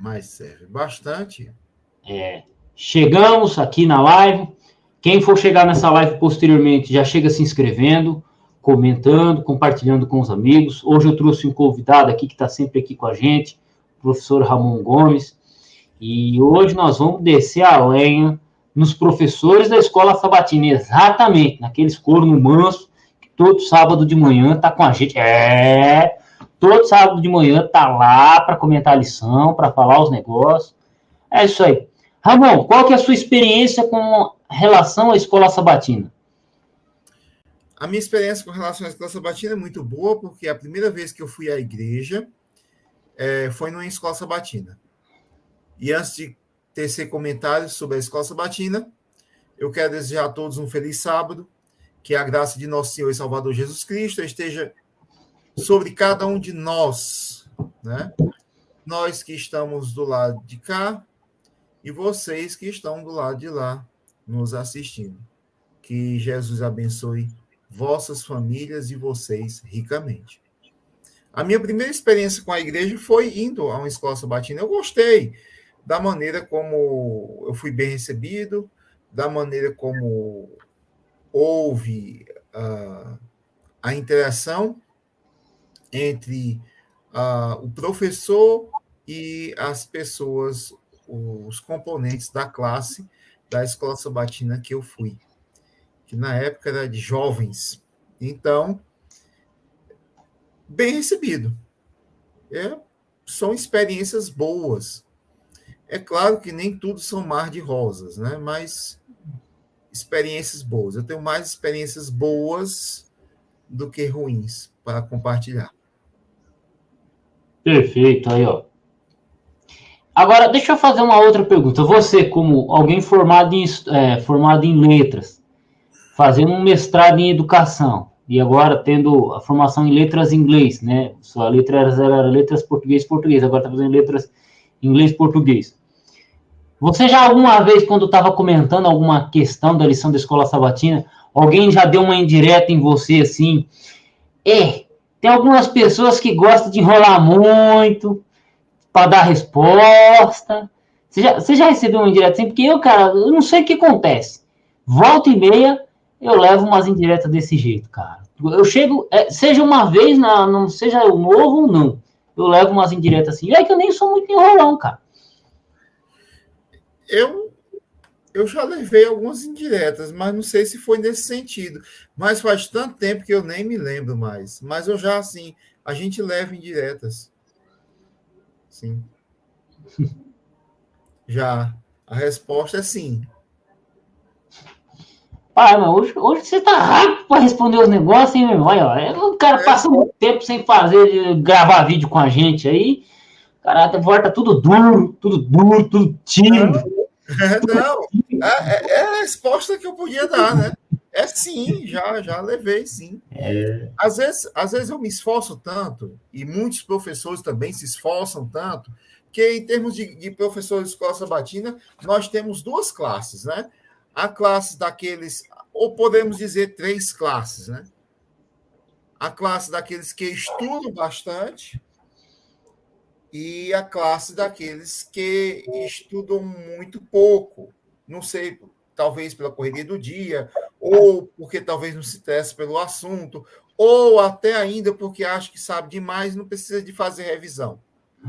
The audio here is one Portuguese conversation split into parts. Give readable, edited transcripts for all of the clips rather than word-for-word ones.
Mas serve bastante. Chegamos aqui na live. Quem for chegar nessa live posteriormente já chega se inscrevendo, comentando, compartilhando com os amigos. Hoje eu trouxe um convidado aqui que está sempre aqui com a gente, o professor Ramon Gomes. E hoje nós vamos descer a lenha nos professores da Escola Sabatina, exatamente, naqueles corno manso que todo sábado de manhã está com a gente. Todo sábado de manhã está lá para comentar a lição, para falar os negócios. É isso aí. Ramon, qual que é a sua experiência com relação à Escola Sabatina? A minha experiência com relação à Escola Sabatina é muito boa, porque a primeira vez que eu fui à igreja foi numa Escola Sabatina. E antes de tecer comentários sobre a Escola Sabatina, eu quero desejar a todos um feliz sábado, que a graça de nosso Senhor e Salvador Jesus Cristo esteja sobre cada um de nós, né? Nós que estamos do lado de cá e vocês que estão do lado de lá nos assistindo. Que Jesus abençoe vossas famílias e vocês ricamente. A minha primeira experiência com a igreja foi indo a uma escola sabatina. Eu gostei da maneira como eu fui bem recebido, da maneira como houve a interação entre o professor e as pessoas, os componentes da classe da escola sabatina que eu fui, que na época era de jovens. Então, bem recebido. São experiências boas. É claro que nem tudo são mar de rosas, né? Mas experiências boas. Eu tenho mais experiências boas do que ruins para compartilhar. Perfeito, aí, ó. Agora, deixa eu fazer uma outra pergunta. Você, como alguém formado em letras, fazendo um mestrado em educação, e agora tendo a formação em letras em inglês, né? Sua letra era letras português, agora está fazendo letras inglês-português. Você já alguma vez, quando estava comentando alguma questão da lição da Escola Sabatina, alguém já deu uma indireta em você, assim, tem algumas pessoas que gostam de enrolar muito para dar resposta. Você já recebeu uma indireta assim? Porque eu não sei o que acontece. Volta e meia, eu levo umas indiretas desse jeito, cara. Eu chego, seja uma vez, não seja novo ou não, eu levo umas indiretas assim. É que eu nem sou muito enrolão, cara. Eu já levei algumas indiretas, mas não sei se foi nesse sentido. Mas faz tanto tempo que eu nem me lembro mais. Mas eu já, assim, a gente leva indiretas. Sim. Já. A resposta é sim. Mas hoje você tá rápido para responder os negócios, hein, meu irmão? Olha, o cara passa muito tempo sem gravar vídeo com a gente aí. O cara volta tudo duro, tudo tímido. Não, é a resposta que eu podia dar, né? É sim, já levei, sim. Às vezes eu me esforço tanto, e muitos professores também se esforçam tanto, que em termos de professores de escola sabatina, nós temos duas classes, né? A classe daqueles, ou podemos dizer três classes, né? A classe daqueles que estudam bastante, e a classe daqueles que estudam muito pouco. Não sei, talvez pela correria do dia, ou porque talvez não se interesse pelo assunto, ou até ainda porque acha que sabe demais e não precisa de fazer revisão.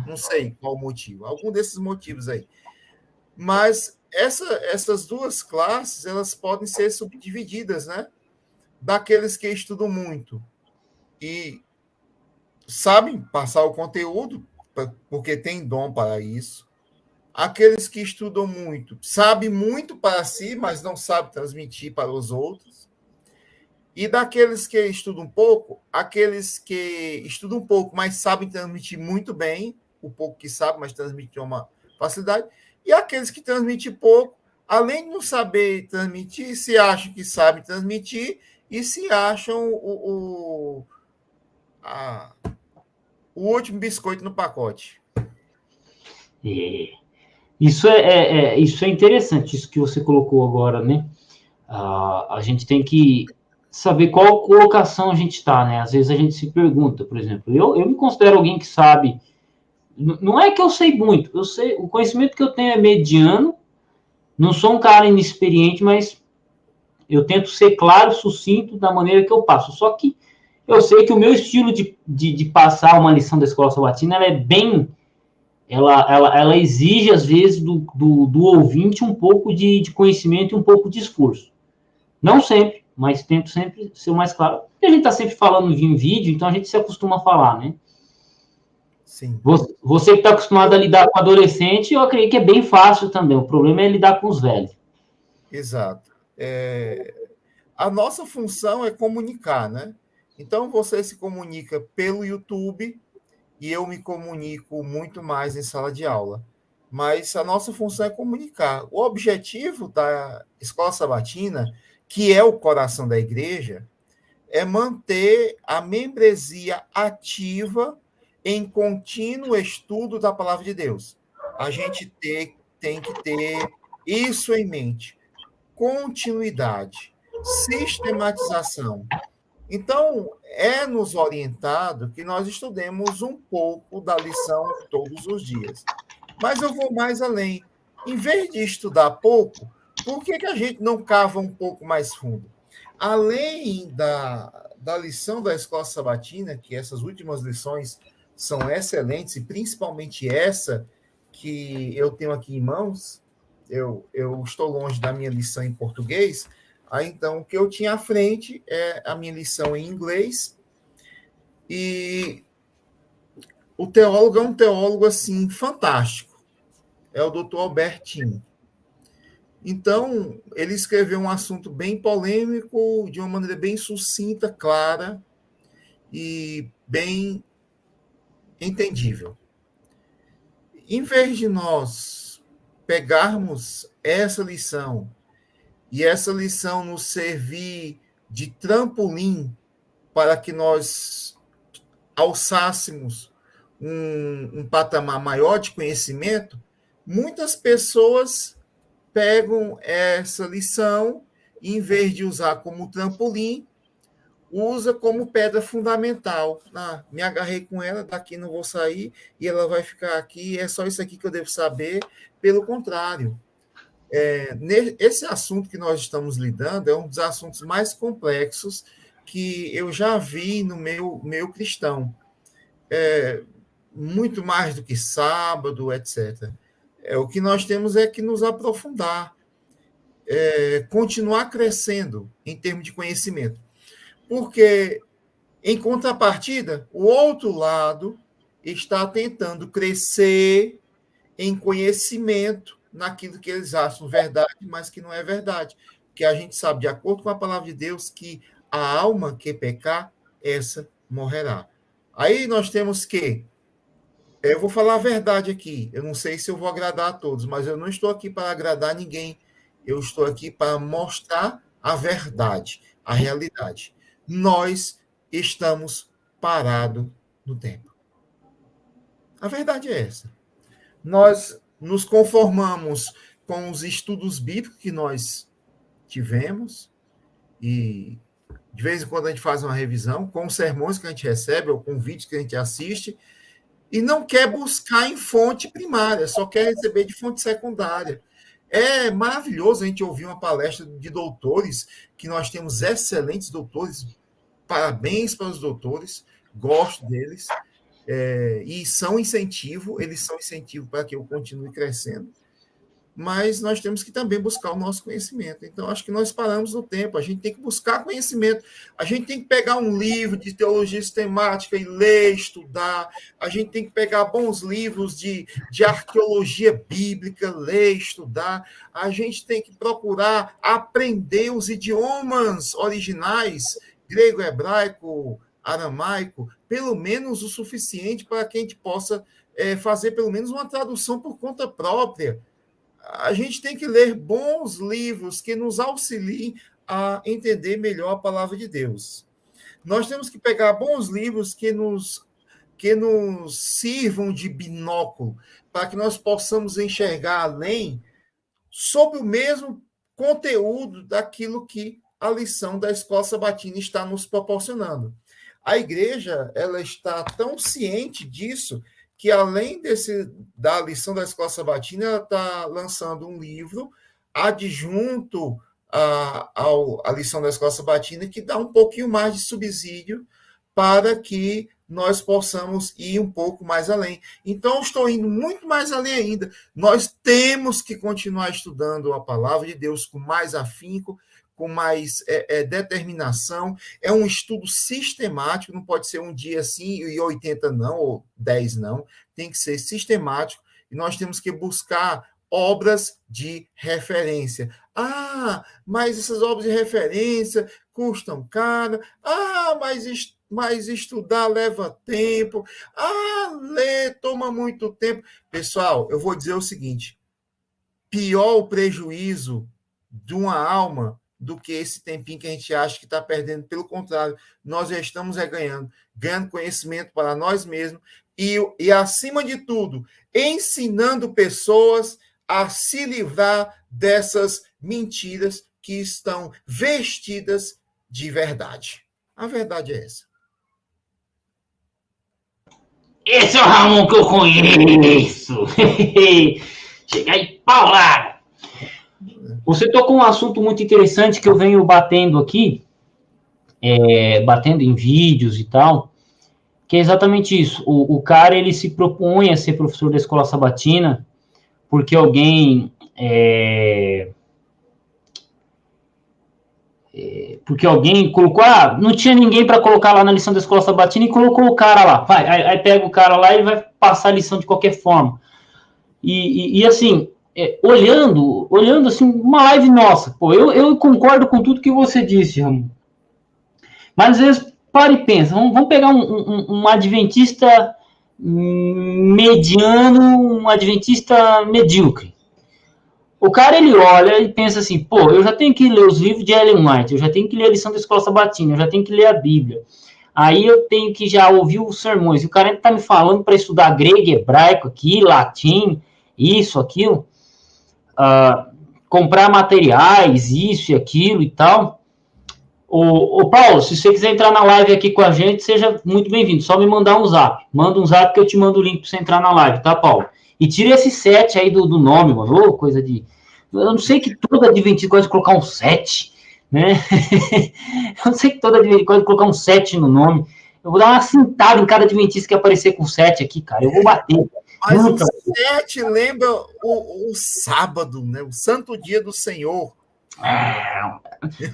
Não sei qual o motivo. Algum desses motivos aí. Mas essas duas classes, elas podem ser subdivididas, né? Daqueles que estudam muito e sabem passar o conteúdo, porque tem dom para isso. Aqueles que estudam muito, sabem muito para si, mas não sabem transmitir para os outros. E daqueles que estudam pouco, aqueles que estudam pouco, mas sabem transmitir muito bem, o pouco que sabem, mas transmitem uma facilidade. E aqueles que transmitem pouco, além de não saber transmitir, se acham que sabem transmitir e se acham o último biscoito no pacote. Isso é interessante, isso que você colocou agora, né? A gente tem que saber qual colocação a gente está, né? Às vezes a gente se pergunta, por exemplo, eu me considero alguém que sabe Não é que eu sei muito, eu sei, o conhecimento que eu tenho é mediano, não sou um cara inexperiente, mas eu tento ser claro, sucinto da maneira que eu passo. Só que eu sei que o meu estilo de passar uma lição da escola sabatina, ela é bem... Ela exige, às vezes, do ouvinte um pouco de conhecimento e um pouco de esforço. Não sempre, mas tento sempre ser o mais claro. Porque a gente está sempre falando em vídeo, então a gente se acostuma a falar, né? Sim. Você que está acostumado a lidar com adolescente, eu acredito que é bem fácil também. O problema é lidar com os velhos. Exato. A nossa função é comunicar, né? Então, você se comunica pelo YouTube e eu me comunico muito mais em sala de aula. Mas a nossa função é comunicar. O objetivo da Escola Sabatina, que é o coração da igreja, é manter a membresia ativa em contínuo estudo da palavra de Deus. A gente tem que ter isso em mente. Continuidade, sistematização. Então, é nos orientado que nós estudemos um pouco da lição todos os dias. Mas eu vou mais além. Em vez de estudar pouco, por que a gente não cava um pouco mais fundo? Além da lição da Escola Sabatina, que essas últimas lições são excelentes, e principalmente essa que eu tenho aqui em mãos, eu estou longe da minha lição em português, aí então o que eu tinha à frente é a minha lição em inglês, e o teólogo é um teólogo assim fantástico, é o Dr. Albertinho. Então, ele escreveu um assunto bem polêmico, de uma maneira bem sucinta, clara e bem entendível. Em vez de nós pegarmos essa lição e essa lição nos servir de trampolim para que nós alçássemos um patamar maior de conhecimento, muitas pessoas pegam essa lição e, em vez de usar como trampolim, usa como pedra fundamental. Me agarrei com ela, daqui não vou sair, e ela vai ficar aqui, é só isso aqui que eu devo saber. Pelo contrário, esse assunto que nós estamos lidando é um dos assuntos mais complexos que eu já vi no meu cristão. Muito mais do que sábado, etc. O que nós temos é que nos aprofundar, continuar crescendo em termos de conhecimento. Porque, em contrapartida, o outro lado está tentando crescer em conhecimento naquilo que eles acham verdade, mas que não é verdade. Porque a gente sabe, de acordo com a palavra de Deus, que a alma que pecar, essa morrerá. Aí nós temos que... Eu vou falar a verdade aqui. Eu não sei se eu vou agradar a todos, mas eu não estou aqui para agradar ninguém. Eu estou aqui para mostrar a verdade, a realidade. Nós estamos parados no tempo. A verdade é essa. Nós nos conformamos com os estudos bíblicos que nós tivemos e de vez em quando a gente faz uma revisão com os sermões que a gente recebe ou com vídeos que a gente assiste e não quer buscar em fonte primária, só quer receber de fonte secundária. É maravilhoso a gente ouvir uma palestra de doutores, que nós temos excelentes doutores, parabéns para os doutores, gosto deles, e são incentivo, eles são incentivo para que eu continue crescendo, mas nós temos que também buscar o nosso conhecimento. Então, acho que nós paramos no tempo, a gente tem que buscar conhecimento, a gente tem que pegar um livro de teologia sistemática e ler, estudar, a gente tem que pegar bons livros de arqueologia bíblica, ler, estudar, a gente tem que procurar aprender os idiomas originais, grego, hebraico, aramaico, pelo menos o suficiente para que a gente possa fazer pelo menos uma tradução por conta própria. A gente tem que ler bons livros que nos auxiliem a entender melhor a palavra de Deus. Nós temos que pegar bons livros que nos sirvam de binóculo, para que nós possamos enxergar além sobre o mesmo conteúdo daquilo que a lição da Escola Sabatina está nos proporcionando. A igreja, ela está tão ciente disso que além da lição da Escola Sabatina, ela está lançando um livro adjunto à lição da Escola Sabatina, que dá um pouquinho mais de subsídio para que nós possamos ir um pouco mais além. Então, estou indo muito mais além ainda. Nós temos que continuar estudando a palavra de Deus com mais afinco, com mais determinação. É um estudo sistemático, não pode ser um dia sim e 80 não, ou 10 não. Tem que ser sistemático e nós temos que buscar obras de referência. Mas essas obras de referência custam caro. Mas estudar leva tempo. Ler toma muito tempo. Pessoal, eu vou dizer o seguinte: pior o prejuízo de uma alma do que esse tempinho que a gente acha que está perdendo. Pelo contrário, nós já estamos ganhando conhecimento para nós mesmos e, acima de tudo, ensinando pessoas a se livrar dessas mentiras que estão vestidas de verdade. A verdade é essa. Esse é o Ramon que eu conheço. Chega aí, paulada. Você tocou um assunto muito interessante que eu venho batendo aqui, batendo em vídeos e tal, que é exatamente isso. O cara, ele se propõe a ser professor da Escola Sabatina porque alguém colocou, não tinha ninguém para colocar lá na lição da Escola Sabatina e colocou o cara lá. Aí pega o cara lá e vai passar a lição de qualquer forma. E assim, olhando assim, uma live nossa, eu concordo com tudo que você disse, Ramon. Mas às vezes, para e pensa, vamos pegar um adventista mediano, um adventista medíocre. O cara, ele olha e pensa assim, eu já tenho que ler os livros de Ellen White, eu já tenho que ler a lição da Escola Sabatina, eu já tenho que ler a Bíblia. Aí eu tenho que já ouvir os sermões. E o cara está me falando para estudar grego, hebraico aqui, latim, isso, aquilo. Comprar materiais, isso e aquilo e tal. Ô Paulo, se você quiser entrar na live aqui com a gente, seja muito bem-vindo. Só me mandar um zap. Manda um zap que eu te mando o link para você entrar na live, tá, Paulo? E tira esse 7 aí do nome, mano. Coisa de... Eu não sei que todo adventista gosta de colocar um 7, né? Eu não sei que todo adventista gosta de colocar um 7 no nome. Eu vou dar uma cintada em cada adventista que aparecer com 7 aqui, cara. Eu vou bater. Mas o 7 lembra o sábado, né? O santo dia do Senhor.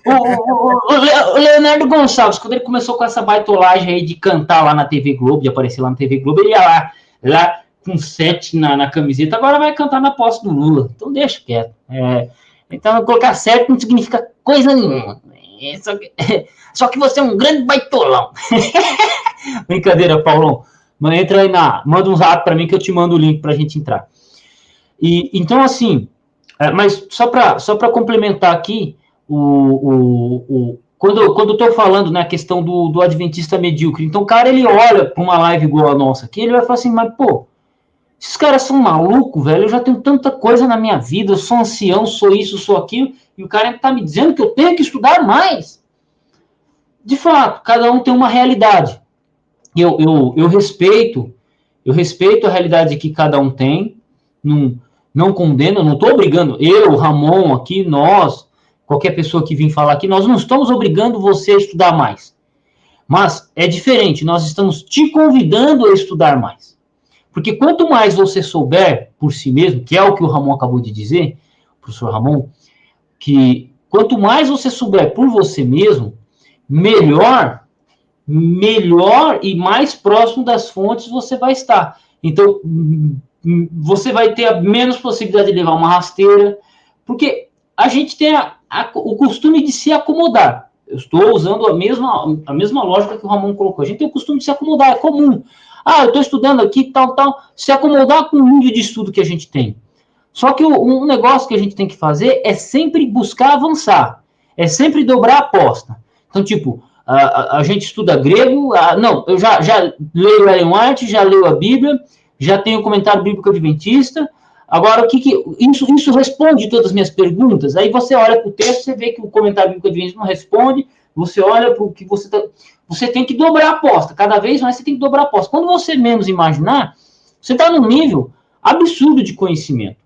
O Leonardo Gonçalves, quando ele começou com essa baitolagem aí de cantar lá na TV Globo, de aparecer lá na TV Globo, ele ia lá com 7 na camiseta, agora vai cantar na posse do Lula. Então deixa quieto. Então colocar 7 não significa coisa nenhuma. Só que você é um grande baitolão. Brincadeira, Paulão. Mas entra aí manda um zap para mim que eu te mando o link pra gente entrar. Então, assim, mas só para complementar aqui, quando eu estou falando, né, a questão do adventista medíocre, então o cara, ele olha para uma live igual a nossa aqui, ele vai falar assim, mas esses caras são malucos, velho, eu já tenho tanta coisa na minha vida, eu sou ancião, sou isso, sou aquilo, e o cara está me dizendo que eu tenho que estudar mais. De fato, cada um tem uma realidade. Eu respeito a realidade que cada um tem, não condeno, não estou obrigando, eu, Ramon, aqui, nós, qualquer pessoa que vem falar aqui, nós não estamos obrigando você a estudar mais. Mas é diferente, nós estamos te convidando a estudar mais. Porque quanto mais você souber por si mesmo, que é o que o Ramon acabou de dizer, o professor Ramon, que quanto mais você souber por você mesmo, melhor e mais próximo das fontes você vai estar. Então, você vai ter menos possibilidade de levar uma rasteira, porque a gente tem o costume de se acomodar. Eu estou usando a mesma lógica que o Ramon colocou. A gente tem o costume de se acomodar, é comum. Eu estou estudando aqui, tal, se acomodar com o nível de estudo que a gente tem. Só que um negócio que a gente tem que fazer é sempre buscar avançar, é sempre dobrar a aposta. Então, tipo, a gente estuda grego, eu já leio Ellen White, já leio a Bíblia, já tenho o comentário bíblico adventista. Agora, isso responde todas as minhas perguntas? Aí você olha para o texto, você vê que o comentário bíblico adventista não responde, você olha para o que você tem que dobrar a aposta, cada vez mais você tem que dobrar a aposta. Quando você menos imaginar, Você está num nível absurdo de conhecimento.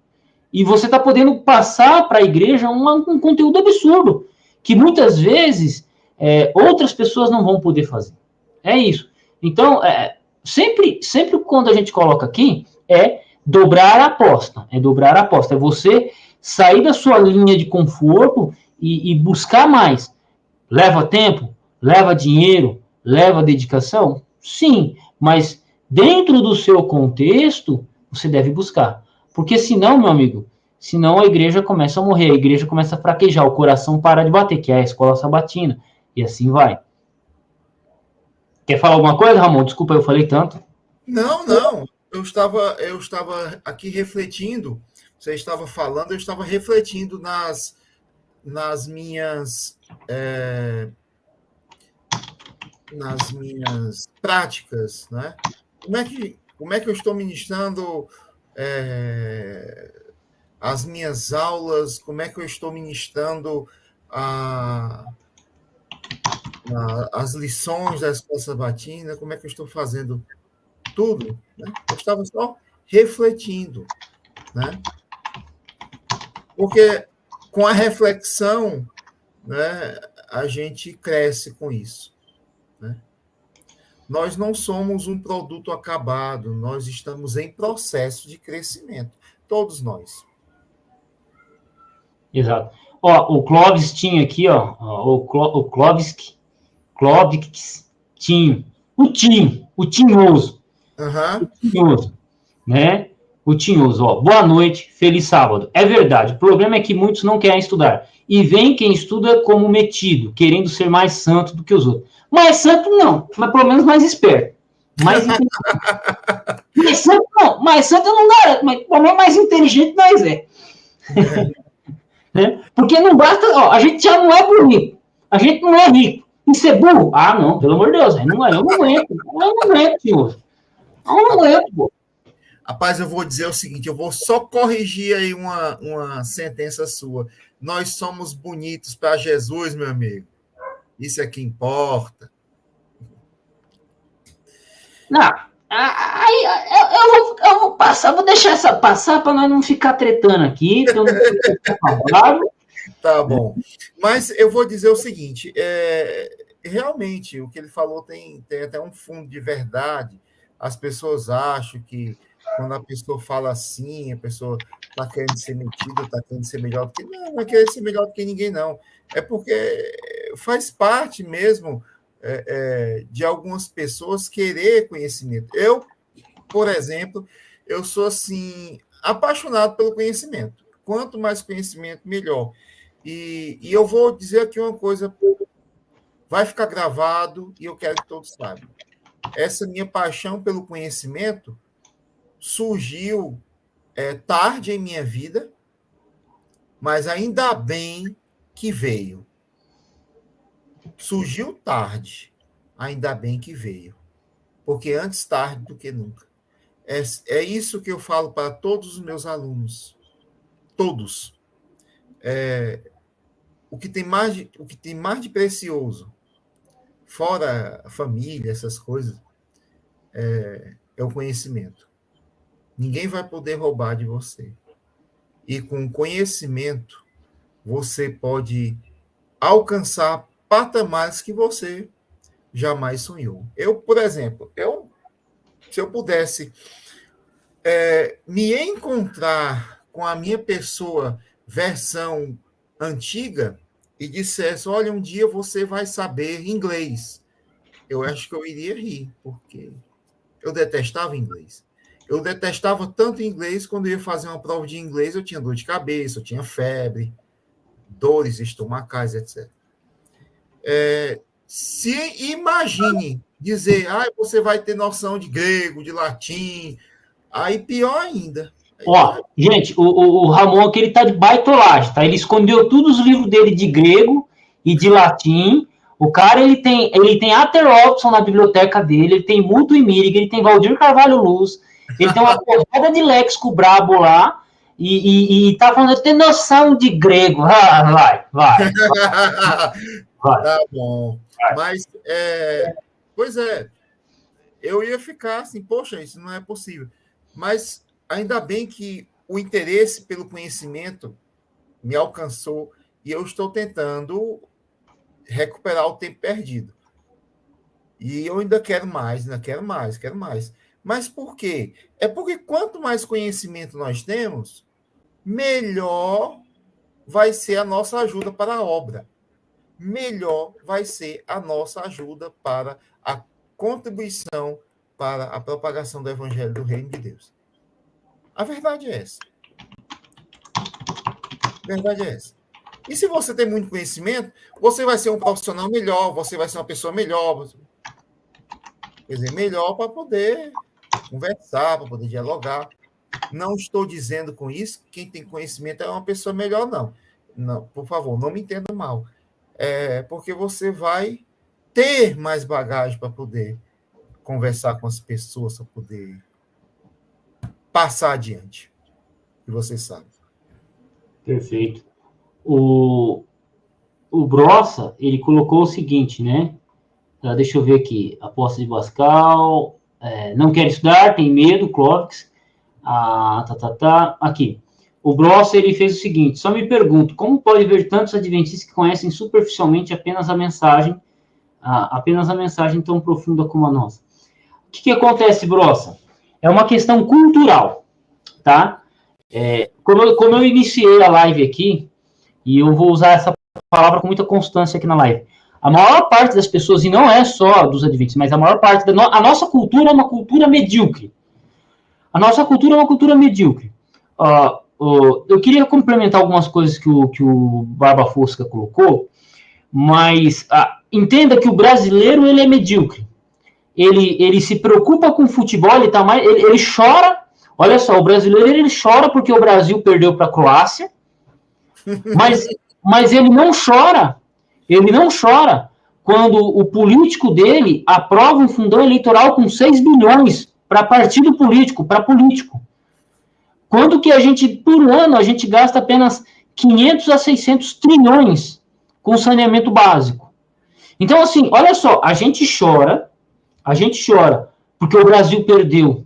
E você está podendo passar para a igreja um conteúdo absurdo, que muitas vezes outras pessoas não vão poder fazer. É isso. Então, sempre quando a gente coloca aqui, dobrar a aposta. É dobrar a aposta. É você sair da sua linha de conforto e buscar mais. Leva tempo? Leva dinheiro? Leva dedicação? Sim, mas dentro do seu contexto, você deve buscar. Porque senão, meu amigo, senão a igreja começa a morrer, a igreja começa a fraquejar, o coração para de bater, que é a escola sabatina, e assim vai. Quer falar alguma coisa, Ramon? Desculpa, eu falei tanto. Não. Eu estava aqui refletindo. Você estava falando, eu estava refletindo nas minhas nas minhas práticas, né? Como é que eu estou ministrando as minhas aulas? Como é que eu estou ministrando as lições da escola sabatina? Como é que eu estou fazendo tudo? Né? Eu estava só refletindo, né? Porque com a reflexão, né, a gente cresce com isso, né? Nós não somos um produto acabado, nós estamos em processo de crescimento, todos nós. Exato. Ó, o Clóvis tinha aqui, ó, o Clóvis tinha, o Tinhoso, Uhum. né? O Tinhoso, ó, boa noite, feliz sábado. É verdade, o problema é que muitos não querem estudar. E vem quem estuda como metido, querendo ser mais santo do que os outros. Mais santo não, mas pelo menos mais esperto. Mais santo não, mais santo eu não garanto, mas pelo menos mais inteligente nós é. Né? Porque não basta, ó, a gente já não é bonito, a gente não é rico. E ser burro? Ah, não, pelo amor de Deus, eu não aguento, senhor. Eu não aguento, pô. Rapaz, eu vou dizer o seguinte, eu vou só corrigir aí uma sentença sua. Nós somos bonitos para Jesus, meu amigo. Isso é que importa. Não, aí eu vou passar, vou deixar essa passar para nós não ficar tretando aqui, para eu não ficar falando. Tá bom. Mas eu vou dizer o seguinte, realmente, o que ele falou tem até um fundo de verdade. As pessoas acham que quando a pessoa fala assim, a pessoa está querendo ser metida, está querendo ser melhor do que... Não é querer ser melhor do que ninguém, não. É porque faz parte mesmo de algumas pessoas querer conhecimento. Eu, por exemplo, eu sou assim apaixonado pelo conhecimento. Quanto mais conhecimento, melhor. E eu vou dizer aqui uma coisa, vai ficar gravado e eu quero que todos saibam. Essa minha paixão pelo conhecimento surgiu tarde em minha vida, mas ainda bem que veio. Surgiu tarde, ainda bem que veio. Porque antes tarde do que nunca. É isso que eu falo para todos os meus alunos. Todos. O que tem mais de precioso, fora a família, essas coisas, é o conhecimento. Ninguém vai poder roubar de você. E com conhecimento, você pode alcançar patamares que você jamais sonhou. Eu, por exemplo, se eu pudesse me encontrar com a minha pessoa versão antiga e dissesse, olha, um dia você vai saber inglês, eu acho que eu iria rir, porque eu detestava inglês. Eu detestava tanto inglês, quando eu ia fazer uma prova de inglês, eu tinha dor de cabeça, eu tinha febre, dores estomacais, etc. Se imagine dizer, você vai ter noção de grego, de latim, aí pior ainda. Ó, gente, o Ramon aqui, ele tá de baitolagem, tá? Ele escondeu todos os livros dele de grego e de latim. O cara, ele tem Ater Robson na biblioteca dele, ele tem Muto e Mirig, ele tem Valdir Carvalho Luz, ele tem uma porrada de léxico brabo lá, e tá falando, tem noção de grego. Ah, vai. Tá bom. Mas, pois é, eu ia ficar assim, poxa, isso não é possível. Mas ainda bem que o interesse pelo conhecimento me alcançou e eu estou tentando recuperar o tempo perdido. E eu ainda quero mais, ainda quero mais, quero mais. Mas por quê? É porque quanto mais conhecimento nós temos, melhor vai ser a nossa ajuda para a obra. Melhor vai ser a nossa ajuda para a contribuição para a propagação do Evangelho do Reino de Deus. A verdade é essa. A verdade é essa. E se você tem muito conhecimento, você vai ser um profissional melhor, você vai ser uma pessoa melhor. Quer dizer, melhor para poder conversar, para poder dialogar. Não estou dizendo com isso que quem tem conhecimento é uma pessoa melhor, não. Não, por favor, não me entenda mal. É porque você vai ter mais bagagem para poder conversar com as pessoas, para poder passar adiante. E você sabe. Perfeito. O Brossa, ele colocou o seguinte, né? Deixa eu ver aqui. Aposta de Bascal. Não quer estudar, tem medo, Clóvis. Aqui. O Brossa, ele fez o seguinte. Só me pergunto, como pode ver tantos adventistas que conhecem superficialmente apenas a mensagem tão profunda como a nossa? O que acontece, Brossa? É uma questão cultural, tá? Como eu iniciei a live aqui, e eu vou usar essa palavra com muita constância aqui na live, a maior parte das pessoas, e não é só dos adventistas, mas a maior parte a nossa cultura é uma cultura medíocre. A nossa cultura é uma cultura medíocre. Eu queria complementar algumas coisas que o Barba Fosca colocou, mas entenda que o brasileiro ele é medíocre. Ele se preocupa com futebol, ele chora. Olha só, o brasileiro ele chora porque o Brasil perdeu para a Croácia, mas ele não chora quando o político dele aprova um fundão eleitoral com 6 bilhões para partido político, para político. Quando que por ano, a gente gasta apenas 500 a 600 trilhões com saneamento básico. Então, assim, olha só, a gente chora porque o Brasil perdeu.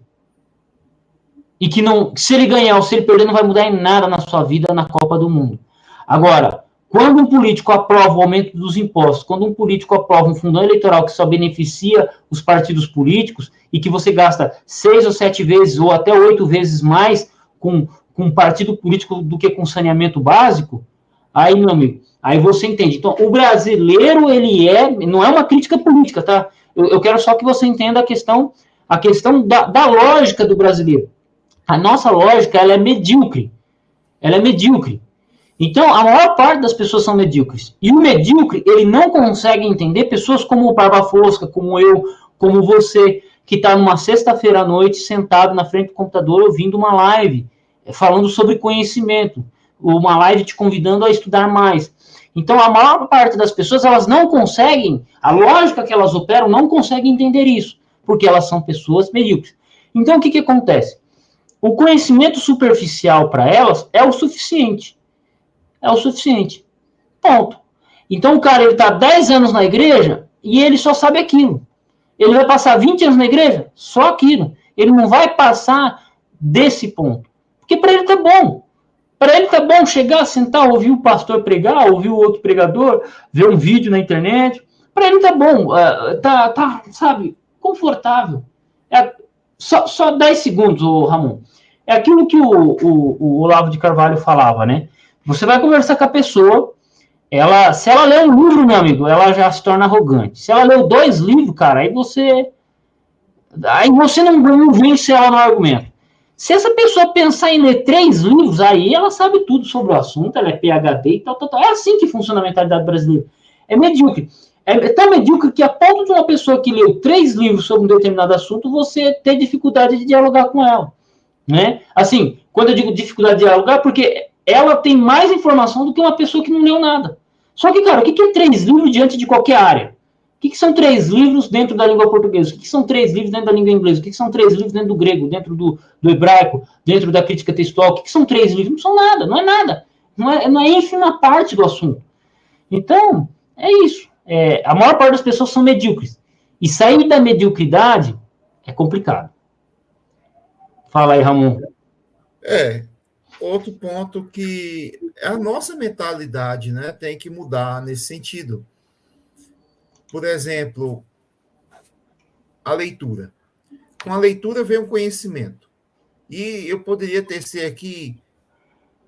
E que se ele ganhar ou se ele perder, não vai mudar em nada na sua vida na Copa do Mundo. Agora, quando um político aprova o aumento dos impostos, quando um político aprova um fundão eleitoral que só beneficia os partidos políticos e que você gasta 6 ou 7 vezes ou até 8 vezes mais com um partido político do que com saneamento básico, aí, meu amigo, aí você entende. Então, o brasileiro, não é uma crítica política, tá? Eu quero só que você entenda a questão da lógica do brasileiro. A nossa lógica, ela é medíocre. Então, a maior parte das pessoas são medíocres. E o medíocre, ele não consegue entender pessoas como o Barba Fosca, como eu, como você, que está numa sexta-feira à noite, sentado na frente do computador, ouvindo uma live, falando sobre conhecimento. Uma live te convidando a estudar mais. Então, a maior parte das pessoas, elas não conseguem, a lógica que elas operam, não consegue entender isso, porque elas são pessoas medíocres. Então, o que acontece? O conhecimento superficial para elas é o suficiente. Ponto. Então o cara, ele está 10 anos na igreja e ele só sabe aquilo. Ele vai passar 20 anos na igreja? Só aquilo. Ele não vai passar desse ponto. Porque para ele tá bom. Para ele tá bom chegar, sentar, ouvir o pastor pregar, ouvir o outro pregador, ver um vídeo na internet. Para ele tá bom. Sabe, confortável. Só 10 segundos, Ramon. É aquilo que o Olavo de Carvalho falava, né? Você vai conversar com a pessoa, se ela lê um livro, meu amigo, ela já se torna arrogante. Se ela leu 2 livros, cara, aí você não vence ela no argumento. Se essa pessoa pensar em ler 3 livros, aí ela sabe tudo sobre o assunto, ela é PhD e tal. É assim que funciona a mentalidade brasileira. É medíocre. É tão medíocre que a ponto de uma pessoa que leu 3 livros sobre um determinado assunto, você ter dificuldade de dialogar com ela. Né? Assim, quando eu digo dificuldade de dialogar, porque ela tem mais informação do que uma pessoa que não leu nada. Só que, cara, o que é 3 livros diante de qualquer área? O que são 3 livros dentro da língua portuguesa? O que são 3 livros dentro da língua inglesa? O que são 3 livros dentro do grego, dentro do hebraico, dentro da crítica textual? O que são 3 livros? Não são nada, não é nada. Não é ínfima parte do assunto. Então, é isso. A maior parte das pessoas são medíocres. E sair da mediocridade é complicado. Fala aí, Ramon. Outro ponto que a nossa mentalidade, né, tem que mudar nesse sentido. Por exemplo, a leitura. Com a leitura vem o conhecimento. E eu poderia tecer aqui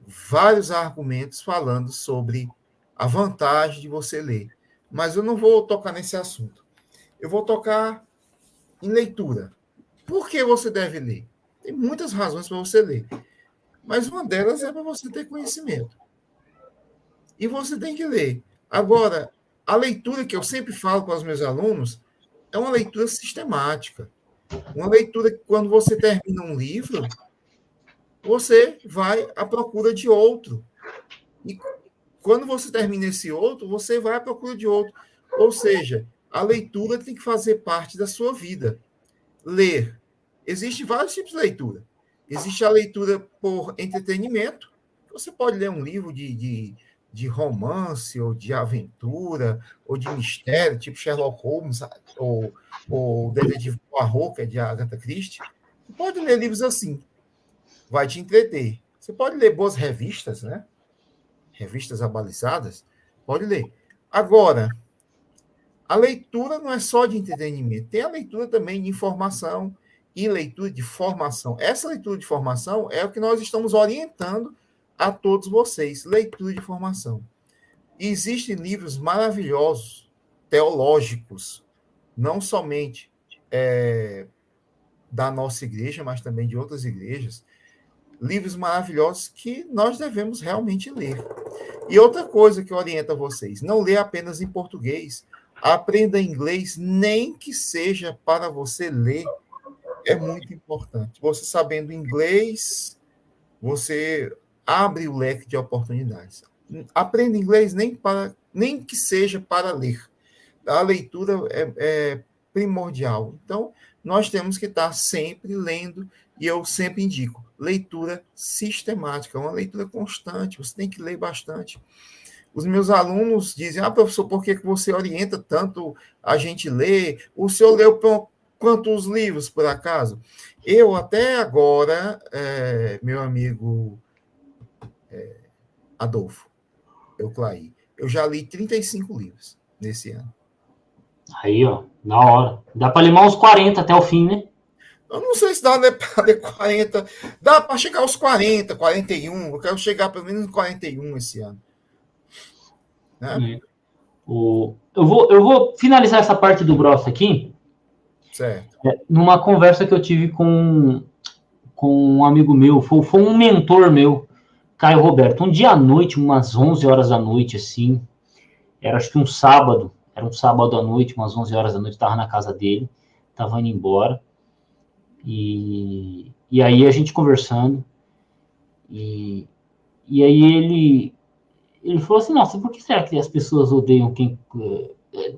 vários argumentos falando sobre a vantagem de você ler. Mas eu não vou tocar nesse assunto. Eu vou tocar em leitura. Por que você deve ler? Tem muitas razões para você ler. Mas uma delas é para você ter conhecimento. E você tem que ler. Agora, a leitura que eu sempre falo com os meus alunos é uma leitura sistemática. Uma leitura que, quando você termina um livro, você vai à procura de outro. E quando você termina esse outro, você vai à procura de outro. Ou seja, a leitura tem que fazer parte da sua vida. Ler. Existem vários tipos de leitura. Existe a leitura por entretenimento. Você pode ler um livro de romance, ou de aventura, ou de mistério, tipo Sherlock Holmes, ou Detetive Poirot, que é de Agatha Christie. Você pode ler livros assim. Vai te entreter. Você pode ler boas revistas, né? Revistas abalizadas. Pode ler. Agora, a leitura não é só de entretenimento, tem a leitura também de informação e leitura de formação. Essa leitura de formação é o que nós estamos orientando a todos vocês, leitura de formação. E existem livros maravilhosos, teológicos, não somente da nossa igreja, mas também de outras igrejas, livros maravilhosos que nós devemos realmente ler. E outra coisa que eu oriento a vocês, não lê apenas em português, aprenda inglês, nem que seja para você ler, é muito importante. Você sabendo inglês, você abre o leque de oportunidades. Aprenda inglês nem que seja para ler. A leitura é primordial. Então, nós temos que estar sempre lendo, e eu sempre indico, leitura sistemática, uma leitura constante, você tem que ler bastante. Os meus alunos dizem, professor, por que você orienta tanto a gente ler? O senhor leu quantos livros, por acaso? Eu, até agora, meu amigo Adolfo, Euclaí, eu já li 35 livros nesse ano. Aí, ó, na hora. Dá para limar uns 40 até o fim, né? Eu não sei se dá para ler 40. Dá para chegar aos 40, 41. Eu quero chegar pelo menos em 41 esse ano. Né? Eu vou finalizar essa parte do Grosso aqui. Certo. Numa conversa que eu tive com um amigo meu, foi um mentor meu, Caio Roberto. Um dia à noite, umas 11 horas da noite, assim, era acho que um sábado à noite, umas 11 horas da noite, estava na casa dele, estava indo embora, e aí a gente conversando, e aí ele falou assim, nossa, por que será que as pessoas odeiam quem...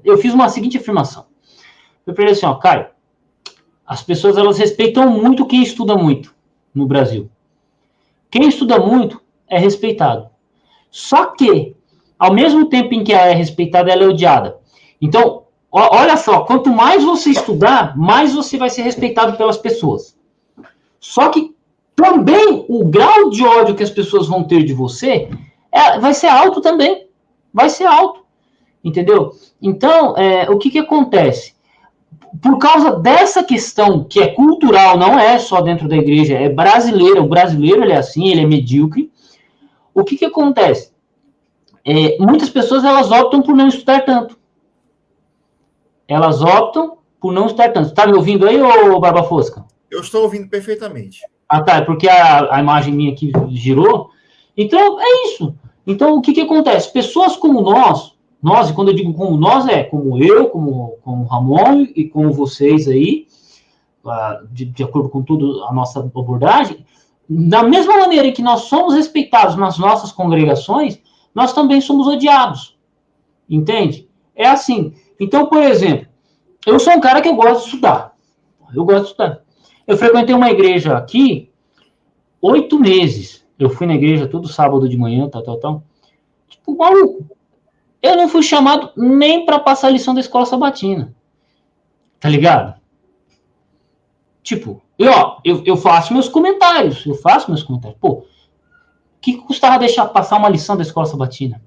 Eu fiz uma seguinte afirmação, eu falei assim, ó, Caio, as pessoas, elas respeitam muito quem estuda muito no Brasil. Quem estuda muito é respeitado. Só que, ao mesmo tempo em que ela é respeitada, ela é odiada. Então, olha só, quanto mais você estudar, mais você vai ser respeitado pelas pessoas. Só que também o grau de ódio que as pessoas vão ter de você vai ser alto também. Vai ser alto. Entendeu? Então, o que acontece? Por causa dessa questão que é cultural, não é só dentro da igreja, é brasileira. O brasileiro ele é assim, ele é medíocre. O que acontece? Muitas pessoas elas optam por não estudar tanto. Elas optam por não estudar tanto. Tá me ouvindo aí, ô Barba Fosca? Eu estou ouvindo perfeitamente. Ah, tá. É porque a imagem minha aqui girou. Então, é isso. Então, o que acontece? Pessoas como nós, e quando eu digo como nós, é como eu, como o Ramon e como vocês aí, de acordo com tudo a nossa abordagem, da mesma maneira em que nós somos respeitados nas nossas congregações, nós também somos odiados. Entende? É assim. Então, por exemplo, eu sou um cara que eu gosto de estudar. Eu frequentei uma igreja aqui 8 meses. Eu fui na igreja todo sábado de manhã, tal. Tipo, maluco. Eu não fui chamado nem para passar a lição da escola sabatina. Tá ligado? Tipo, eu faço meus comentários. Pô, o que custava deixar passar uma lição da escola sabatina?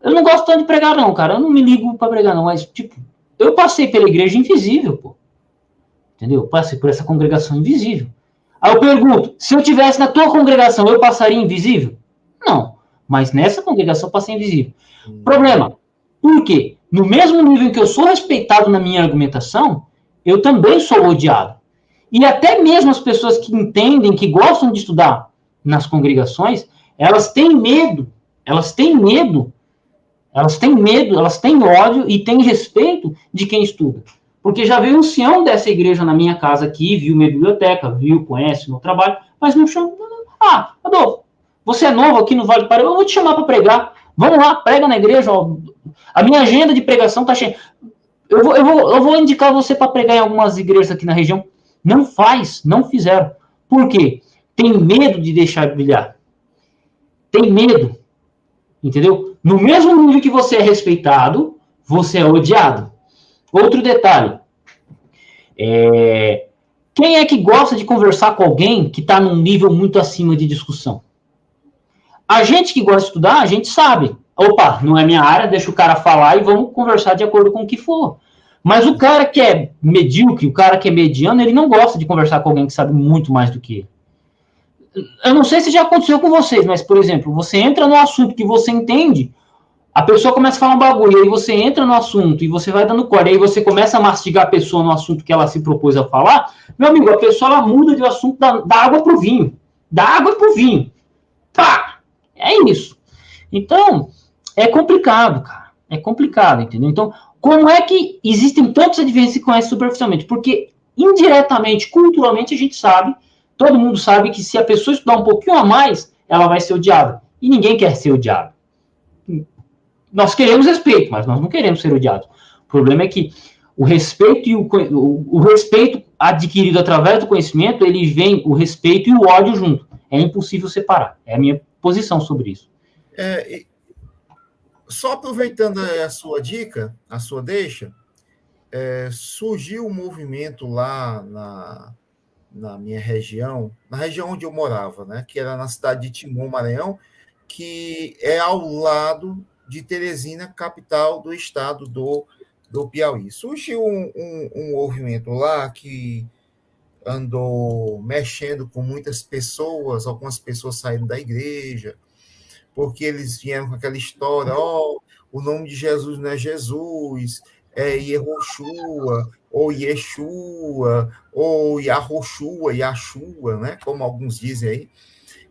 Eu não gosto tanto de pregar, não, cara. Eu não me ligo pra pregar, não. Mas, tipo, eu passei pela igreja invisível, pô. Entendeu? Eu passei por essa congregação invisível. Aí eu pergunto, se eu tivesse na tua congregação, eu passaria invisível? Não. Mas nessa congregação eu passei invisível. Problema. Por quê? No mesmo nível em que eu sou respeitado na minha argumentação, eu também sou odiado. E até mesmo as pessoas que entendem, que gostam de estudar nas congregações, elas têm medo, elas têm medo, elas têm ódio e têm respeito de quem estuda. Porque já veio um ancião dessa igreja na minha casa aqui, viu minha biblioteca, viu, conhece meu trabalho, mas não chama. Ah, Adolfo, você é novo aqui no Vale do Paraíba, eu vou te chamar para pregar. Vamos lá, prega na igreja. Ó. A minha agenda de pregação está cheia. Eu vou indicar você para pregar em algumas igrejas aqui na região. Não faz, não fizeram. Por quê? Tem medo de deixar brilhar. Tem medo. Entendeu? No mesmo nível que você é respeitado, você é odiado. Outro detalhe. Quem é que gosta de conversar com alguém que está num nível muito acima de discussão? A gente que gosta de estudar, a gente sabe. Opa, não é minha área, deixa o cara falar e vamos conversar de acordo com o que for. Mas o cara que é medíocre, o cara que é mediano, ele não gosta de conversar com alguém que sabe muito mais do que ele. Eu não sei se já aconteceu com vocês, mas, por exemplo, você entra no assunto que você entende, a pessoa começa a falar um bagulho, aí você entra no assunto e você vai dando corda, aí você começa a mastigar a pessoa no assunto que ela se propôs a falar, meu amigo, a pessoa ela muda de assunto da água pro vinho. Da água pro vinho. Pá! É isso. Então, é complicado, cara. É complicado, entendeu? Então, como é que existem tantos adversários que se conhecem superficialmente? Porque, indiretamente, culturalmente, a gente sabe, todo mundo sabe que se a pessoa estudar um pouquinho a mais, ela vai ser odiada. E ninguém quer ser odiado. Nós queremos respeito, mas nós não queremos ser odiados. O problema é que o respeito e o respeito adquirido através do conhecimento, ele vem o respeito e o ódio junto. É impossível separar. É a minha posição sobre isso. Só aproveitando a sua dica, a sua deixa, surgiu um movimento lá na minha região, na região onde eu morava, né, que era na cidade de Timon, Maranhão, que é ao lado de Teresina, capital do estado do Piauí. Surgiu um movimento lá que andou mexendo com muitas pessoas, algumas pessoas saíram da igreja, porque eles vieram com aquela história, o nome de Jesus não é Jesus, é Yehoshua, ou Yeshua, ou Yahoshua, Yashua, né? Como alguns dizem aí.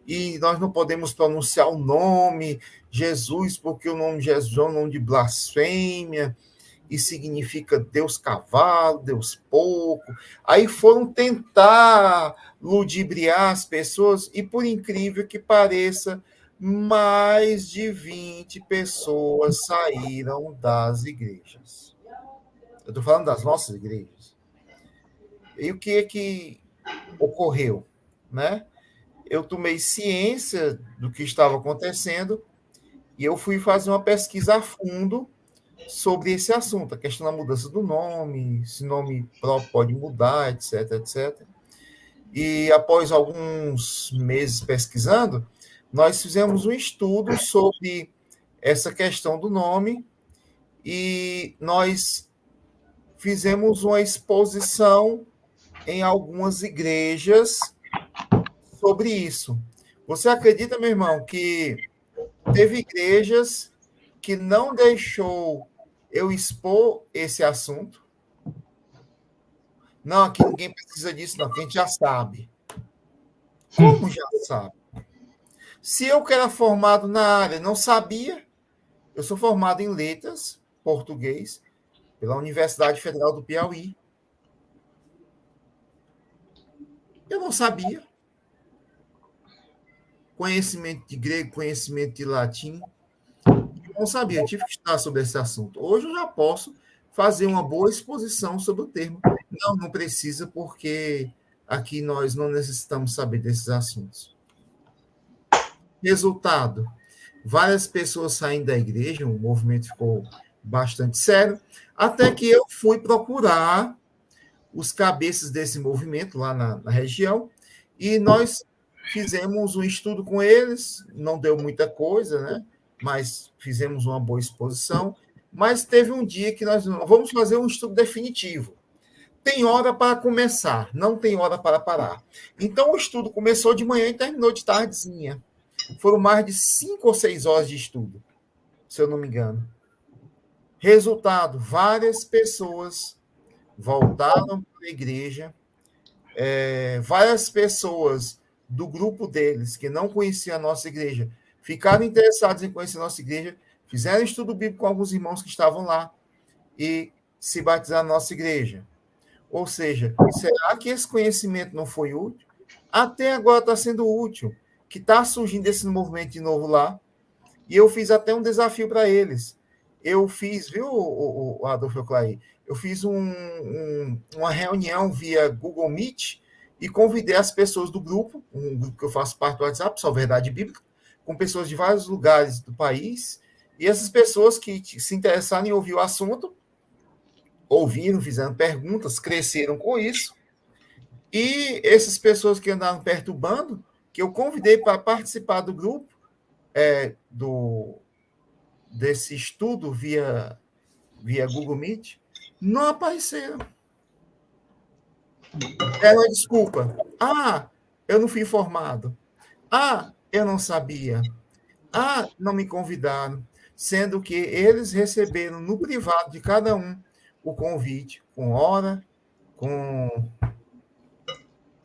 E nós não podemos pronunciar o nome Jesus, porque o nome de Jesus é um nome de blasfêmia, e significa Deus cavalo, Deus pouco. Aí foram tentar ludibriar as pessoas, e por incrível que pareça, mais de 20 pessoas saíram das igrejas. Eu estou falando das nossas igrejas. E o que é que ocorreu? Né? Eu tomei ciência do que estava acontecendo e eu fui fazer uma pesquisa a fundo sobre esse assunto, a questão da mudança do nome, se o nome próprio pode mudar, etc, etc. E após alguns meses pesquisando, nós fizemos um estudo sobre essa questão do nome e nós fizemos uma exposição em algumas igrejas sobre isso. Você acredita, meu irmão, que teve igrejas que não deixou eu expor esse assunto? Não, aqui ninguém precisa disso, não, que a gente já sabe. Como já sabe? Se eu que era formado na área não sabia, eu sou formado em letras, português, pela Universidade Federal do Piauí. Eu não sabia. Conhecimento de grego, conhecimento de latim. Eu não sabia, eu tive que estudar sobre esse assunto. Hoje eu já posso fazer uma boa exposição sobre o termo. Não precisa, porque aqui nós não necessitamos saber desses assuntos. Resultado, várias pessoas saindo da igreja, o movimento ficou bastante sério, até que eu fui procurar os cabeças desse movimento lá na região, e nós fizemos um estudo com eles, não deu muita coisa, né? Mas fizemos uma boa exposição. Mas teve um dia que nós vamos fazer um estudo definitivo. Tem hora para começar, não tem hora para parar. Então, o estudo começou de manhã e terminou de tardezinha. Foram mais de 5 ou 6 horas de estudo, se eu não me engano. Resultado, várias pessoas voltaram para a igreja, várias pessoas do grupo deles, que não conheciam a nossa igreja, ficaram interessados em conhecer a nossa igreja, fizeram estudo bíblico com alguns irmãos que estavam lá e se batizaram na nossa igreja. Ou seja, será que esse conhecimento não foi útil? Até agora está sendo útil, que está surgindo esse movimento de novo lá, e eu fiz até um desafio para eles. Eu fiz, viu, o Adolfo Clay? Eu fiz uma reunião via Google Meet e convidei as pessoas do grupo, um grupo que eu faço parte do WhatsApp, Só Verdade Bíblica, com pessoas de vários lugares do país, e essas pessoas que se interessaram em ouvir o assunto, ouviram, fizeram perguntas, cresceram com isso, e essas pessoas que andaram perturbando, que eu convidei para participar do grupo, desse estudo via Google Meet, não apareceram. Era uma desculpa. Eu não fui informado. Eu não sabia. Não me convidaram. Sendo que eles receberam no privado de cada um o convite, com hora, com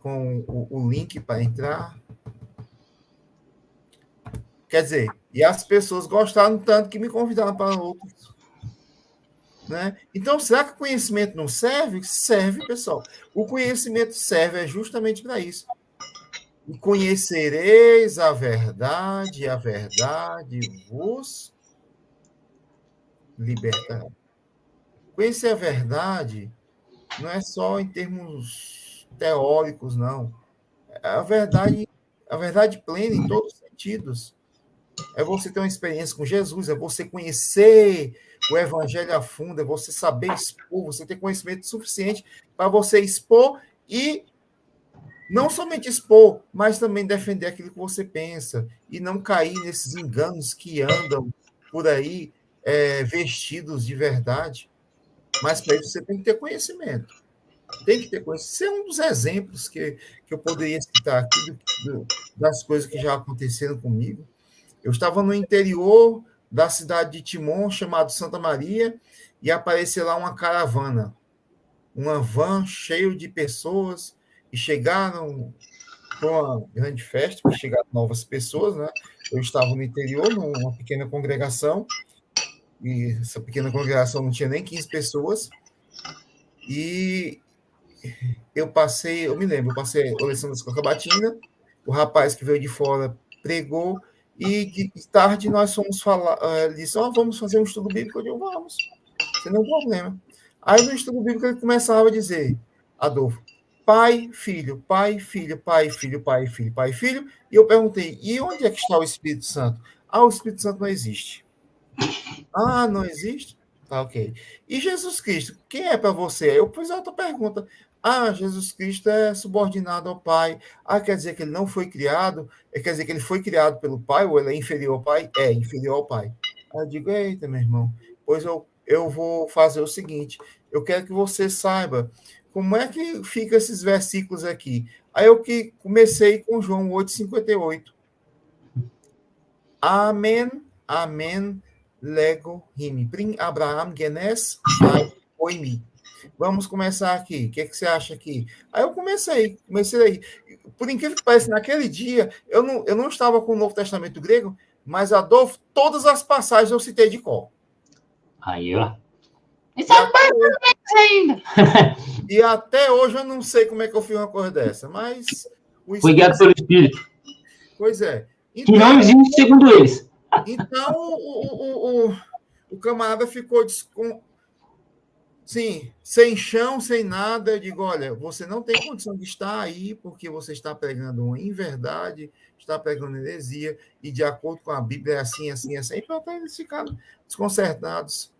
o link para entrar. Quer dizer, e as pessoas gostaram tanto que me convidaram para outros. Né? Então, será que o conhecimento não serve? Serve, pessoal. O conhecimento serve justamente para isso. E conhecereis a verdade vos libertará. Conhecer a verdade não é só em termos teóricos, não. A verdade plena em todos os sentidos. É você ter uma experiência com Jesus, é você conhecer o evangelho a fundo, é você saber expor, você ter conhecimento suficiente para você expor e não somente expor, mas também defender aquilo que você pensa e não cair nesses enganos que andam por aí vestidos de verdade. Mas para isso você tem que ter conhecimento. Tem que ter conhecimento. Isso é um dos exemplos que eu poderia citar aqui das coisas que já aconteceram comigo. Eu estava no interior da cidade de Timon, chamado Santa Maria, e apareceu lá uma caravana, uma van cheia de pessoas, e chegaram para uma grande festa, porque chegaram novas pessoas, né? Eu estava no interior, numa pequena congregação, e essa pequena congregação não tinha nem 15 pessoas, e eu me lembro, eu passei a oração da Escola Batina, o rapaz que veio de fora pregou, e de tarde nós fomos falar, ele disse, vamos fazer um estudo bíblico. Eu digo, vamos, sem nenhum problema. Aí no estudo bíblico ele começava a dizer, Adolfo, pai, filho, pai, filho, pai, filho, pai, filho, pai, filho, e eu perguntei, e onde é que está o Espírito Santo? O Espírito Santo não existe. Não existe? Tá, ok. E Jesus Cristo, quem é para você? Eu pus outra pergunta. Jesus Cristo é subordinado ao Pai. Quer dizer que ele não foi criado? Quer dizer que ele foi criado pelo Pai ou ele é inferior ao Pai? É, inferior ao Pai. Aí eu digo, eita, meu irmão, pois eu vou fazer o seguinte, eu quero que você saiba como é que fica esses versículos aqui. Aí eu que comecei com João 8,58. Amém, amém, lego rime. Prim Abraham genes oimi. Vamos começar aqui. O que você acha aqui? Aí eu comecei aí. Por incrível que pareça, naquele dia, eu não estava com o Novo Testamento grego, mas, Adolfo, todas as passagens eu citei de cor. Aí, ó. Isso é ainda. E até hoje eu não sei como é que eu fiz uma coisa dessa, mas... Foi guiado pelo Espírito. Pois é. Então, que não existe segundo eles. Então, o camarada ficou sim, sem chão, sem nada. Eu digo, olha, você não tem condição de estar aí porque você está pregando uma inverdade, está pregando heresia, e de acordo com a Bíblia é assim, assim, assim. E pronto, eles ficaram desconcertados.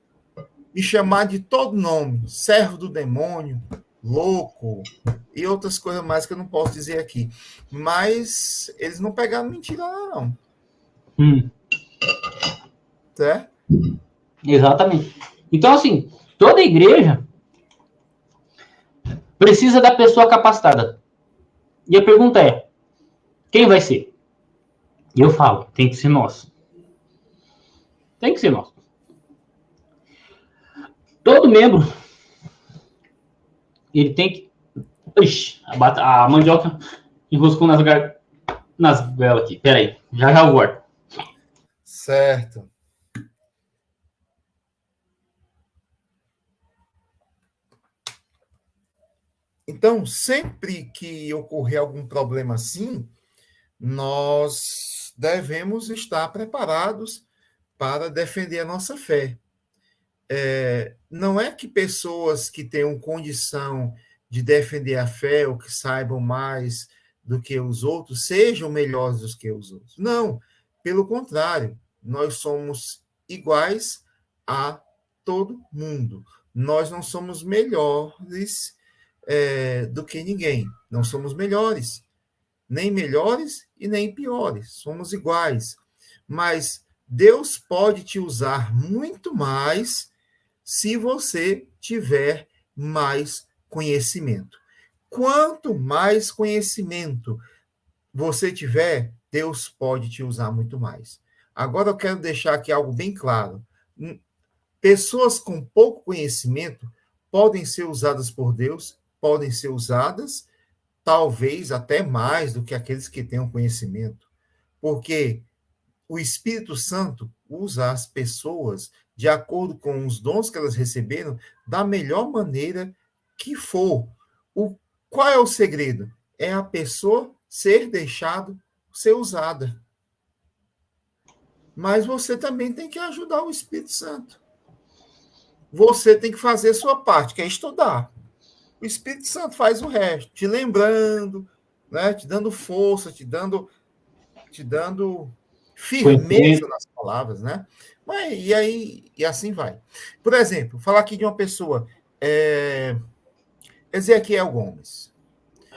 Me chamar de todo nome, servo do demônio, louco e outras coisas mais que eu não posso dizer aqui. Mas eles não pegaram mentira lá, não. Certo? Exatamente. Então, assim, toda igreja precisa da pessoa capacitada. E a pergunta é, quem vai ser? E eu falo, tem que ser nós. Tem que ser nós. Todo membro, ele tem que... Ixi, a mandioca enroscou nas velas aqui. Peraí, já eu volto. Certo. Então, sempre que ocorrer algum problema assim, nós devemos estar preparados para defender a nossa fé. Não é que pessoas que tenham condição de defender a fé ou que saibam mais do que os outros sejam melhores do que os outros. Não, pelo contrário, nós somos iguais a todo mundo. Nós não somos melhores do que ninguém. Não somos melhores, nem melhores e nem piores. Somos iguais. Mas Deus pode te usar muito mais se você tiver mais conhecimento. Quanto mais conhecimento você tiver, Deus pode te usar muito mais. Agora eu quero deixar aqui algo bem claro. Pessoas com pouco conhecimento podem ser usadas por Deus, podem ser usadas, talvez até mais do que aqueles que tenham conhecimento, porque o Espírito Santo usa as pessoas de acordo com os dons que elas receberam, da melhor maneira que for. Qual é o segredo? É a pessoa ser deixada ser usada. Mas você também tem que ajudar o Espírito Santo. Você tem que fazer a sua parte, que é estudar. O Espírito Santo faz o resto, te lembrando, né? Te dando força, te dando firmeza nas palavras, né? Mas, e assim vai. Por exemplo, falar aqui de uma pessoa, Ezequiel Gomes.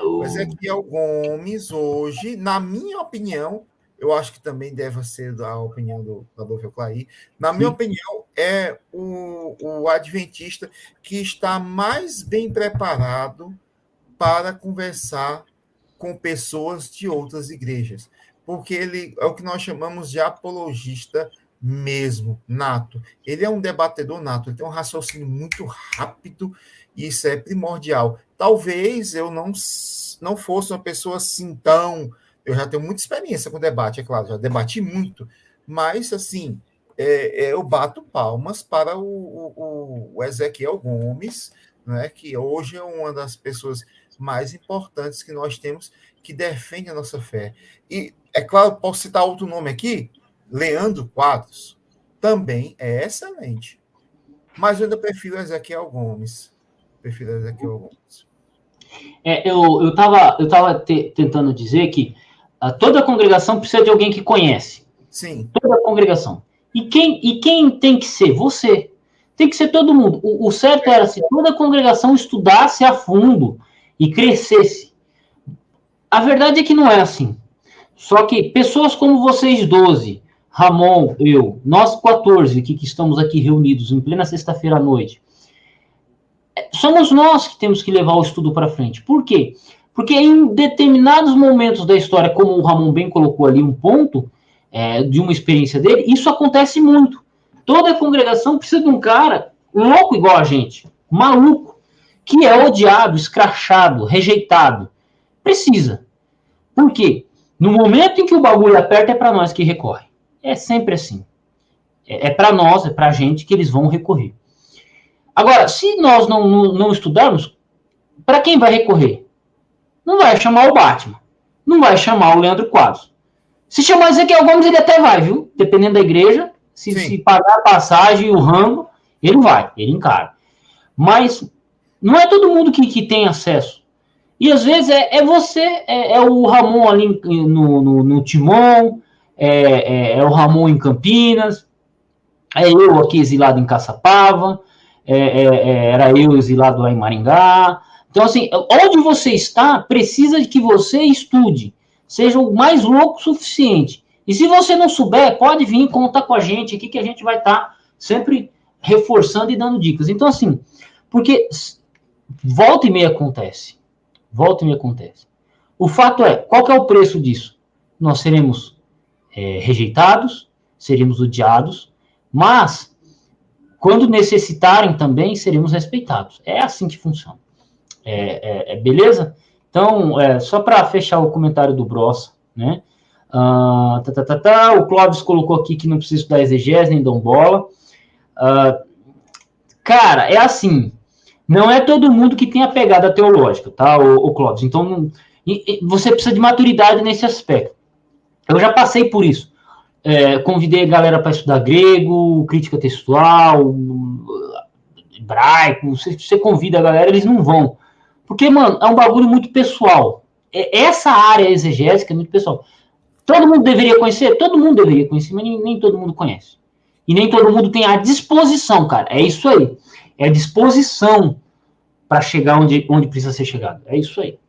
O Ezequiel Gomes, hoje, na minha opinião, eu acho que também deve ser a opinião do Adolfo Clary, na minha opinião, é o adventista que está mais bem preparado para conversar com pessoas de outras igrejas, porque ele é o que nós chamamos de apologista mesmo, nato. Ele é um debatedor nato, ele tem um raciocínio muito rápido, e isso é primordial. Talvez eu não fosse uma pessoa assim tão... Eu já tenho muita experiência com debate, é claro, já debati muito, mas, assim, eu bato palmas para o Ezequiel Gomes, né, que hoje é uma das pessoas mais importantes que nós temos, que defende a nossa fé. E, é claro, posso citar outro nome aqui, Leandro Quadros, também é excelente. Mas eu ainda prefiro Ezequiel Gomes. Eu estava tentando dizer que toda congregação precisa de alguém que conhece. Sim. Toda congregação. E quem tem que ser? Você. Tem que ser todo mundo. O certo era se toda congregação estudasse a fundo e crescesse. A verdade é que não é assim. Só que pessoas como vocês 12, Ramon, eu, nós 14 que estamos aqui reunidos em plena sexta-feira à noite, somos nós que temos que levar o estudo para frente. Por quê? Porque em determinados momentos da história, como o Ramon bem colocou ali um ponto de uma experiência dele, isso acontece muito. Toda congregação precisa de um cara louco igual a gente, maluco, que é odiado, escrachado, rejeitado. Precisa. Por quê? No momento em que o bagulho aperta, é para nós que recorre. É sempre assim. É para nós, é para a gente que eles vão recorrer. Agora, se nós não estudarmos, para quem vai recorrer? Não vai chamar o Batman. Não vai chamar o Leandro Quadros. Se chamar Ezequiel Gomes, ele até vai, viu? Dependendo da igreja. Se pagar a passagem e o rango, ele vai, ele encara. Mas não é todo mundo que tem acesso. E às vezes você, o Ramon ali no Timon, o Ramon em Campinas, é eu aqui exilado em Caçapava, era eu exilado lá em Maringá. Então, assim, onde você está, precisa de que você estude. Seja o mais louco suficiente. E se você não souber, pode vir contar com a gente aqui, que a gente vai estar sempre reforçando e dando dicas. Então, assim, porque volta e meia acontece. Volta e meia acontece. O fato é, qual que é o preço disso? Nós seremos rejeitados, seremos odiados, mas quando necessitarem também, seremos respeitados. É assim que funciona. Beleza? Então, só para fechar o comentário do Brossa, né? O Clóvis colocou aqui que não precisa estudar exegese nem dom bola. Cara, é assim, não é todo mundo que tem a pegada teológica, tá, o Clóvis? Então, você precisa de maturidade nesse aspecto. Eu já passei por isso. Convidei a galera para estudar grego, crítica textual, hebraico. Você convida a galera, eles não vão. Porque, mano, é um bagulho muito pessoal. Essa área exegésica é muito pessoal. Todo mundo deveria conhecer? Todo mundo deveria conhecer, mas nem todo mundo conhece. E nem todo mundo tem a disposição, cara. É isso aí. É a disposição para chegar onde precisa ser chegado. É isso aí.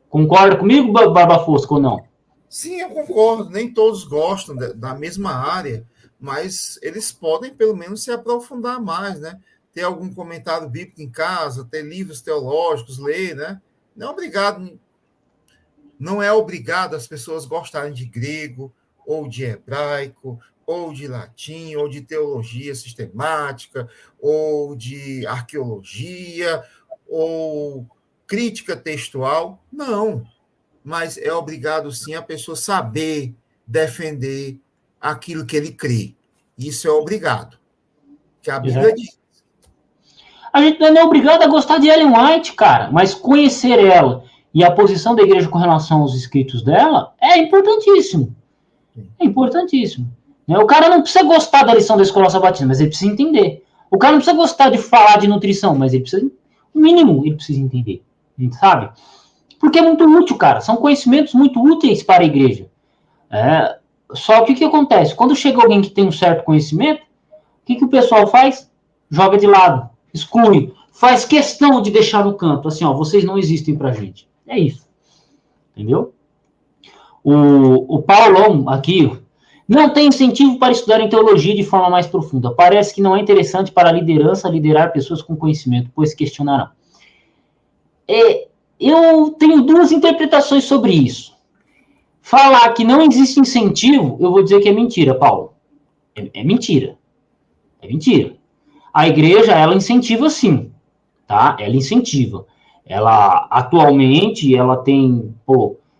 Concorda comigo, Barba Fosca, ou não? Sim, eu concordo. Nem todos gostam da mesma área, mas eles podem, pelo menos, se aprofundar mais, né? Ter algum comentário bíblico em casa, ter livros teológicos, ler, né? Não é obrigado as pessoas gostarem de grego, ou de hebraico, ou de latim, ou de teologia sistemática, ou de arqueologia, ou crítica textual. Não. Mas é obrigado, sim, a pessoa saber defender aquilo que ele crê. Isso é obrigado. Que a Bíblia diz. A gente não é obrigado a gostar de Ellen White, cara, mas conhecer ela e a posição da igreja com relação aos escritos dela é importantíssimo. É importantíssimo. O cara não precisa gostar da lição da escola sabatina, mas ele precisa entender. O cara não precisa gostar de falar de nutrição, mas ele precisa, o mínimo, ele precisa entender. Sabe? Porque é muito útil, cara. São conhecimentos muito úteis para a igreja. Só que o que acontece? Quando chega alguém que tem um certo conhecimento, o que o pessoal faz? Joga de lado, exclui, faz questão de deixar no canto. Assim, ó, vocês não existem pra gente. É isso. Entendeu? O Paulão, aqui, não tem incentivo para estudar em teologia de forma mais profunda. Parece que não é interessante para a liderança liderar pessoas com conhecimento, pois questionarão. Eu tenho duas interpretações sobre isso. Falar que não existe incentivo, eu vou dizer que é mentira, Paulo. É mentira. É mentira. A igreja, ela incentiva sim, tá? Ela incentiva. Ela, atualmente, ela tem,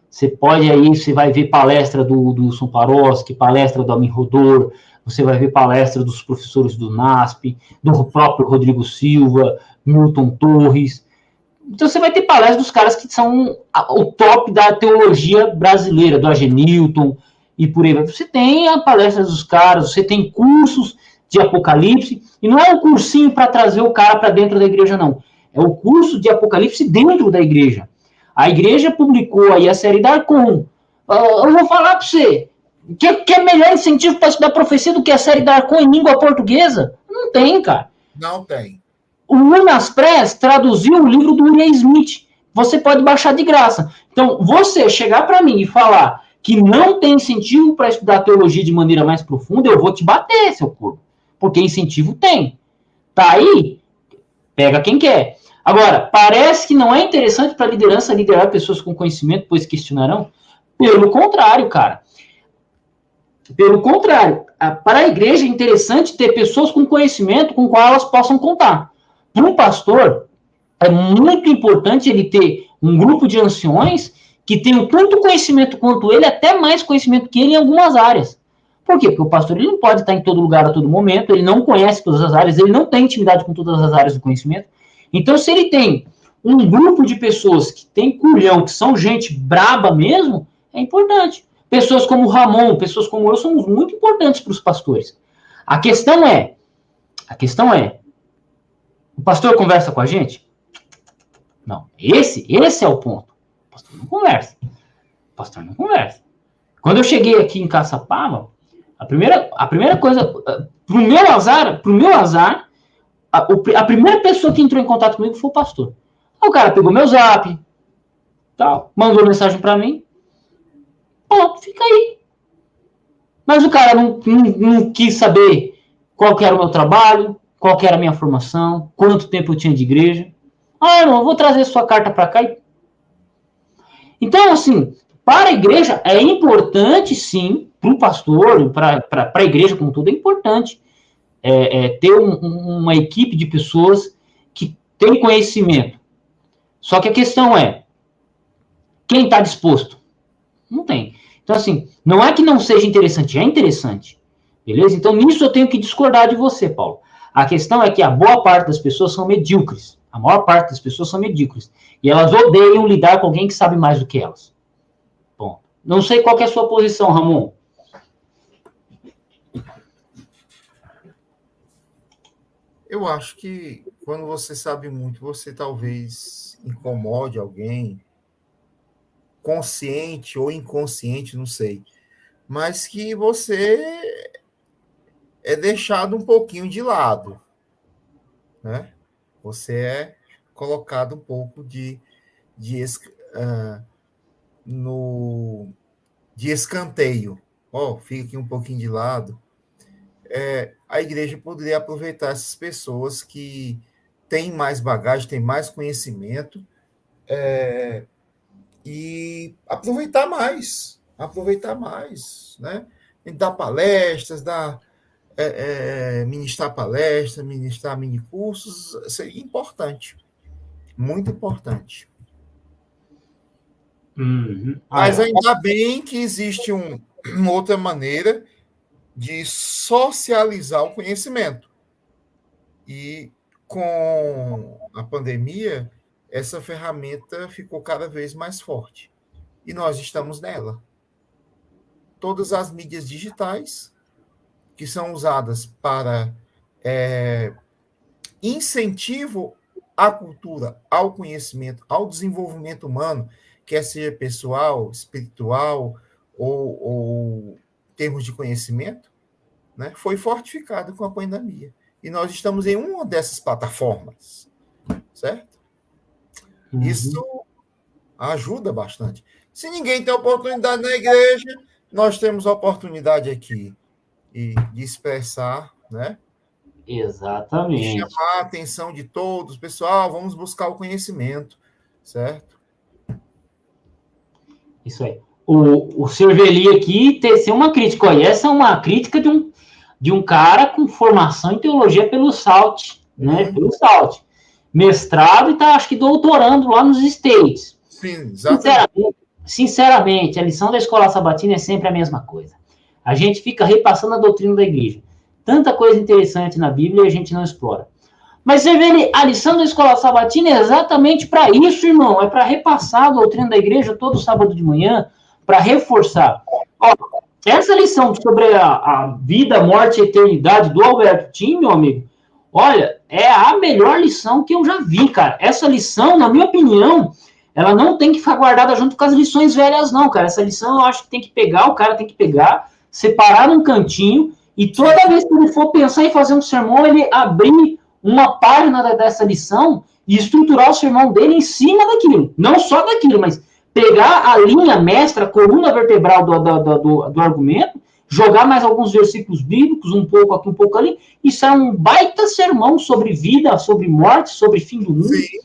você pode aí, você vai ver palestra do Somparovski, palestra do Amin Rodor, você vai ver palestra dos professores do NASP, do próprio Rodrigo Silva, Milton Torres. Então você vai ter palestras dos caras que são o top da teologia brasileira, do Agenilton e por aí vai. Você tem a palestra dos caras, você tem cursos de Apocalipse, e não é um cursinho para trazer o cara para dentro da igreja, não. É o curso de Apocalipse dentro da igreja. A igreja publicou aí a série Darcon. Eu vou falar para você, que é melhor incentivo para estudar profecia do que a série Darcon em língua portuguesa? Não tem, cara. Não tem. O Unas Press traduziu o livro do Uriah Smith. Você pode baixar de graça. Então, você chegar para mim e falar que não tem incentivo para estudar teologia de maneira mais profunda, eu vou te bater, seu corpo. Porque incentivo tem. Tá aí? Pega quem quer. Agora, parece que não é interessante para a liderança liderar pessoas com conhecimento, pois questionarão? Pelo contrário, cara. Pelo contrário. Para a igreja é interessante ter pessoas com conhecimento com qual elas possam contar. Para um pastor, é muito importante ele ter um grupo de anciões que tenham tanto conhecimento quanto ele, até mais conhecimento que ele em algumas áreas. Por quê? Porque o pastor ele não pode estar em todo lugar a todo momento, ele não conhece todas as áreas, ele não tem intimidade com todas as áreas do conhecimento. Então, se ele tem um grupo de pessoas que tem culhão, que são gente braba mesmo, é importante. Pessoas como o Ramon, pessoas como eu, são muito importantes para os pastores. A questão é, o pastor conversa com a gente? Não. Esse é o ponto. O pastor não conversa. Quando eu cheguei aqui em Caçapava, a primeira coisa, pro meu azar, a primeira pessoa que entrou em contato comigo foi o pastor. Aí o cara pegou meu zap, tal, mandou mensagem para mim, pronto, fica aí. Mas o cara não quis saber qual que era o meu trabalho, qual que era a minha formação, quanto tempo eu tinha de igreja. Ah, não, eu vou trazer sua carta para cá. Então, assim, para a igreja é importante, sim, para o pastor, para a igreja como tudo, é importante ter uma equipe de pessoas que tem conhecimento. Só que a questão é, quem está disposto? Não tem. Então, assim, não é que não seja interessante, é interessante. Beleza? Então, nisso eu tenho que discordar de você, Paulo. A questão é que a boa parte das pessoas são medíocres. A maior parte das pessoas são medíocres. E elas odeiam lidar com alguém que sabe mais do que elas. Bom, não sei qual que é a sua posição, Ramon. Eu acho que quando você sabe muito, você talvez incomode alguém, consciente ou inconsciente, não sei, mas que você é deixado um pouquinho de lado, né? Você é colocado um pouco de, uh, no, de escanteio. Fica aqui um pouquinho de lado. A igreja poderia aproveitar essas pessoas que têm mais bagagem, têm mais conhecimento, e aproveitar mais, né? Dar palestras, ministrar palestras, ministrar minicursos, seria importante, muito importante. Uhum. Mas ainda bem que existe uma outra maneira de socializar o conhecimento. E com a pandemia, essa ferramenta ficou cada vez mais forte. E nós estamos nela. Todas as mídias digitais, que são usadas para incentivo à cultura, ao conhecimento, ao desenvolvimento humano, quer seja pessoal, espiritual ou termos de conhecimento, né, foi fortificado com a pandemia. E nós estamos em uma dessas plataformas, certo? Uhum. Isso ajuda bastante. Se ninguém tem oportunidade na igreja, nós temos oportunidade aqui de expressar, né? Exatamente. De chamar a atenção de todos. Pessoal, vamos buscar o conhecimento, certo? Isso aí. O Cerveli aqui teceu uma crítica. Olha, essa é uma crítica de um cara com formação em teologia pelo SALT, né? Pelo SALT. Mestrado e tá, acho que, doutorando lá nos States. Sim, exatamente. Sinceramente, a lição da escola sabatina é sempre a mesma coisa. A gente fica repassando a doutrina da igreja. Tanta coisa interessante na Bíblia e a gente não explora. Mas você vê, a lição da escola sabatina é exatamente para isso, irmão. É para repassar a doutrina da igreja todo sábado de manhã, para reforçar. Ó, essa lição sobre a vida, morte e eternidade do Alberto Tim, meu amigo, olha, é a melhor lição que eu já vi, cara. Essa lição, na minha opinião, ela não tem que ficar guardada junto com as lições velhas, não, cara. Essa lição eu acho que tem que pegar, o cara tem que pegar, separar num cantinho, e toda vez que ele for pensar em fazer um sermão, ele abrir uma página dessa lição e estruturar o sermão dele em cima daquilo. Não só daquilo, mas pegar a linha mestra, a coluna vertebral do argumento, jogar mais alguns versículos bíblicos, um pouco aqui, um pouco ali, e sair um baita sermão sobre vida, sobre morte, sobre fim do mundo. Sim.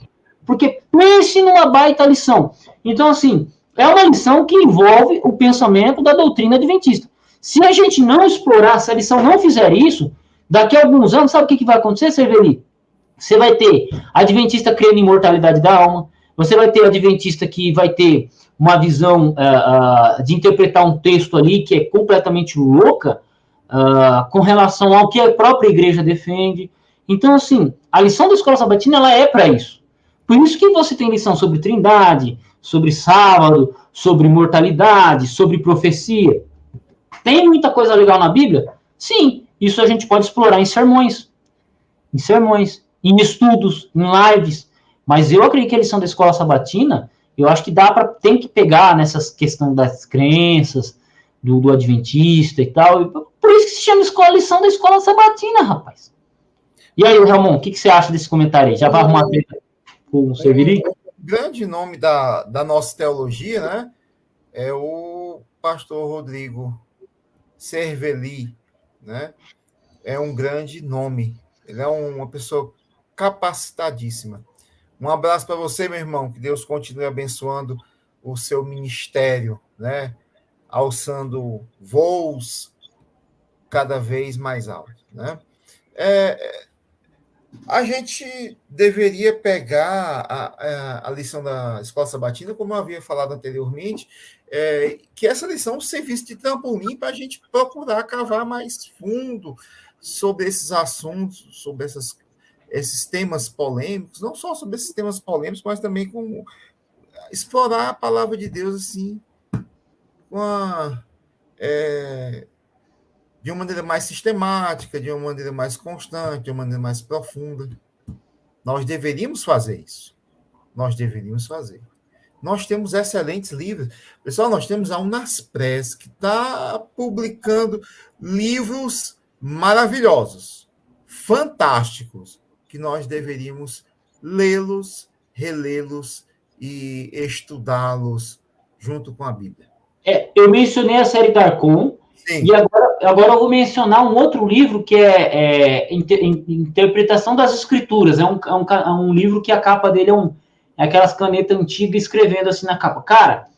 Porque pense numa baita lição. Então, assim, é uma lição que envolve o pensamento da doutrina adventista. Se a gente não explorar, se a lição não fizer isso, daqui a alguns anos, sabe o que vai acontecer, Cerveli? Você vai ter adventista crendo em imortalidade da alma, você vai ter adventista que vai ter uma visão de interpretar um texto ali que é completamente louca com relação ao que a própria igreja defende. Então, assim, a lição da escola sabatina, ela é para isso. Por isso que você tem lição sobre trindade, sobre sábado, sobre mortalidade, sobre profecia. Tem muita coisa legal na Bíblia? Sim, isso a gente pode explorar em sermões, em estudos, em lives. Mas eu acredito que a lição da escola sabatina, eu acho que tem que pegar nessas questões das crenças, do adventista e tal. Por isso que se chama lição da escola sabatina, rapaz. E aí, Ramon, o que você acha desse comentário aí? Já vai arrumar a treta? com Severi? Um grande nome da nossa teologia, né, é o pastor Rodrigo Cervelli, né? É um grande nome. Ele é uma pessoa capacitadíssima. Um abraço para você, meu irmão. Que Deus continue abençoando o seu ministério, né? Alçando voos cada vez mais altos, né? A gente deveria pegar a lição da Escola Sabatina, como eu havia falado anteriormente, que essa lição servisse de trampolim para a gente procurar cavar mais fundo sobre esses assuntos, sobre esses temas polêmicos, não só sobre esses temas polêmicos, mas também com explorar a palavra de Deus assim, com de uma maneira mais sistemática, de uma maneira mais constante, de uma maneira mais profunda. Nós deveríamos fazer isso. Nós deveríamos fazer. Nós temos excelentes livros. Pessoal, nós temos a Unaspress, que está publicando livros maravilhosos, fantásticos, que nós deveríamos lê-los, relê-los e estudá-los junto com a Bíblia. Eu mencionei a série Darkon, sim. E agora eu vou mencionar um outro livro que é Interpretação das Escrituras. É um livro que a capa dele é aquelas canetas antigas escrevendo assim na capa. Cara,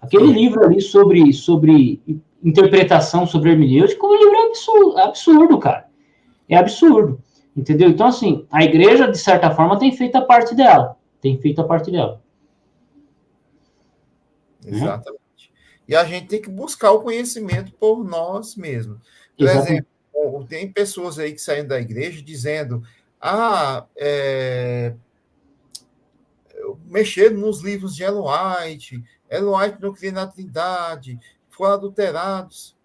aquele livro ali sobre interpretação, sobre hermenêutica, o livro é absurdo, cara. É absurdo, entendeu? Então, assim, a igreja, de certa forma, tem feito a parte dela. Exatamente. E a gente tem que buscar o conhecimento por nós mesmos. Por exemplo, tem pessoas aí que saem da igreja dizendo mexeram nos livros de Ellen White não crê na Trindade, foram adulterados.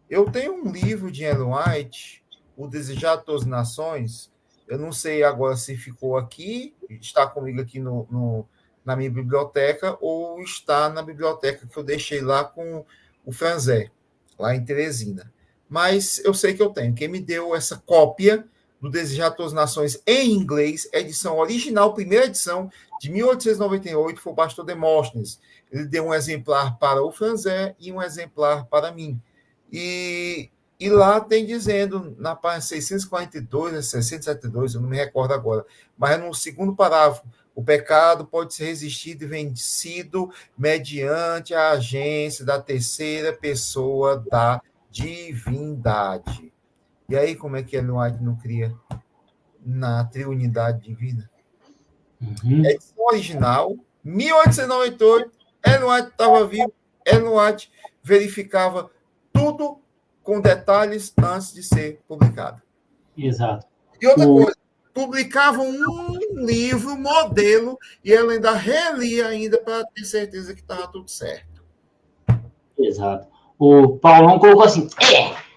Eu tenho um livro de Ellen White, O Desejar de Todas as Nações, eu não sei agora se ficou aqui, está comigo aqui na minha biblioteca, ou está na biblioteca que eu deixei lá com o Franzé, lá em Teresina. Mas eu sei que eu tenho. Quem me deu essa cópia do Desejar de Todas as Nações em inglês, edição original, primeira edição, de 1898, foi o pastor Demóstenes. Ele deu um exemplar para o Franzé e um exemplar para mim. E lá tem dizendo, na página 642, 672, eu não me recordo agora, mas no segundo parágrafo, o pecado pode ser resistido e vencido mediante a agência da terceira pessoa da divindade. E aí, como é que Ellen White não cria na triunidade divina? Edição original, 1898, Ellen White estava vivo, Ellen White verificava tudo com detalhes antes de ser publicado. Exato. E outra coisa, publicavam um livro modelo e ela ainda relia ainda para ter certeza que estava tudo certo. Exato. O Paulão colocou assim,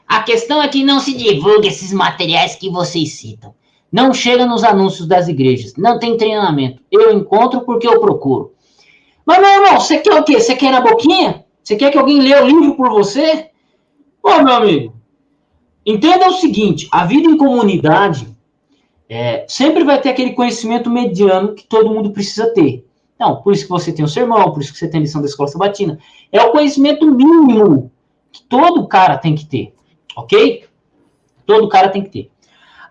a questão é que não se divulga esses materiais que vocês citam. Não chega nos anúncios das igrejas. Não tem treinamento. Eu encontro porque eu procuro. Mas, meu irmão, você quer o quê? Você quer na boquinha? Você quer que alguém leia o livro por você? Ô, meu amigo, entenda o seguinte, a vida em comunidade sempre vai ter aquele conhecimento mediano que todo mundo precisa ter. Então, por isso que você tem o sermão, por isso que você tem a lição da Escola Sabatina. É o conhecimento mínimo que todo cara tem que ter, ok? Todo cara tem que ter.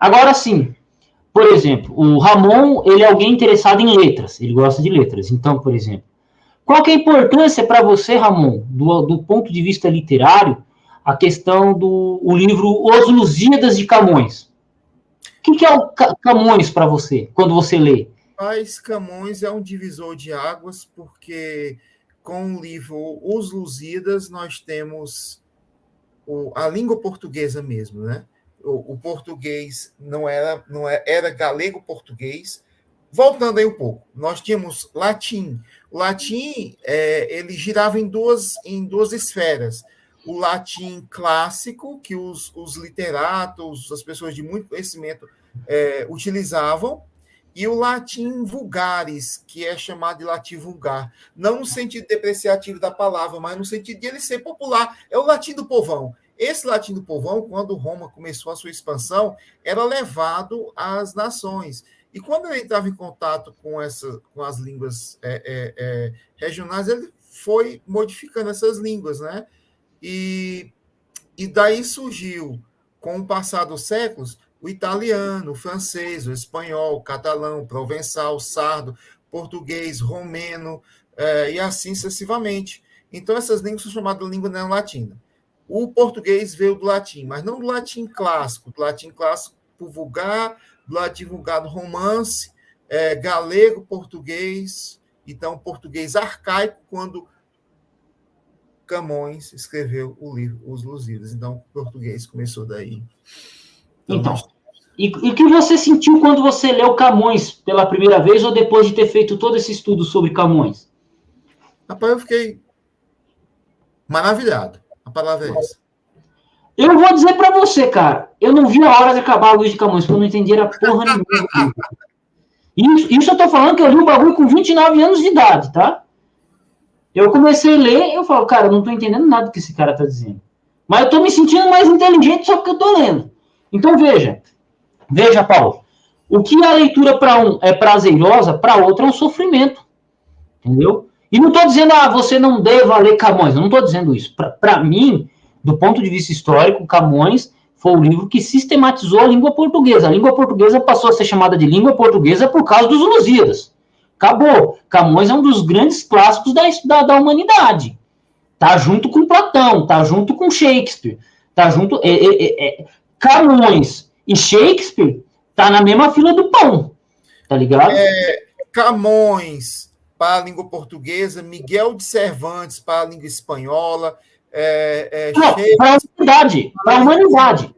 Agora, sim, por exemplo, o Ramon, ele é alguém interessado em letras, ele gosta de letras. Então, por exemplo, qual que é a importância para você, Ramon, do ponto de vista literário, a questão do livro Os Lusíadas de Camões? O que é o Camões para você, quando você lê? Mas Camões é um divisor de águas, porque com o livro Os Lusíadas nós temos a língua portuguesa mesmo, né? O português era galego-português. Voltando aí um pouco, nós tínhamos latim. O latim ele girava em duas esferas. O latim clássico, que os literatos, as pessoas de muito conhecimento utilizavam, e o latim vulgaris, que é chamado de latim vulgar. Não no sentido depreciativo da palavra, mas no sentido de ele ser popular. É o latim do povão. Esse latim do povão, quando Roma começou a sua expansão, era levado às nações. E quando ele entrava em contato com as línguas regionais, ele foi modificando essas línguas, né? E daí surgiu, com o passar dos séculos, o italiano, o francês, o espanhol, o catalão, o provençal, o sardo, português, romeno, e assim sucessivamente. Então, essas línguas são chamadas de língua neolatina. O português veio do latim, mas não do latim clássico vulgar, do latim vulgar do romance, galego, português, então português arcaico, quando Camões escreveu o livro Os Lusíadas. Então, o português começou daí. Então, e o que você sentiu quando você leu Camões pela primeira vez ou depois de ter feito todo esse estudo sobre Camões? Rapaz, eu fiquei maravilhado. A palavra é essa. Eu vou dizer para você, cara, eu não vi a hora de acabar a Luiz de Camões, porque eu não entendi a porra nenhuma. Isso eu tô falando que eu li o bagulho com 29 anos de idade, tá? Eu comecei a ler, eu falo, cara, eu não tô entendendo nada do que esse cara tá dizendo. Mas eu tô me sentindo mais inteligente só porque eu tô lendo. Então, veja, Paulo, o que a leitura para um é prazerosa, para outro é um sofrimento. Entendeu? E não tô dizendo, você não deva ler Camões, eu não tô dizendo isso. Para mim, do ponto de vista histórico, Camões foi o livro que sistematizou a língua portuguesa. A língua portuguesa passou a ser chamada de língua portuguesa por causa dos Lusíadas. Acabou. Camões é um dos grandes clássicos da humanidade. Tá junto com Platão, tá junto com Shakespeare, tá junto... Camões e Shakespeare tá na mesma fila do pão, tá ligado? Camões para a língua portuguesa, Miguel de Cervantes para a língua espanhola... para a humanidade.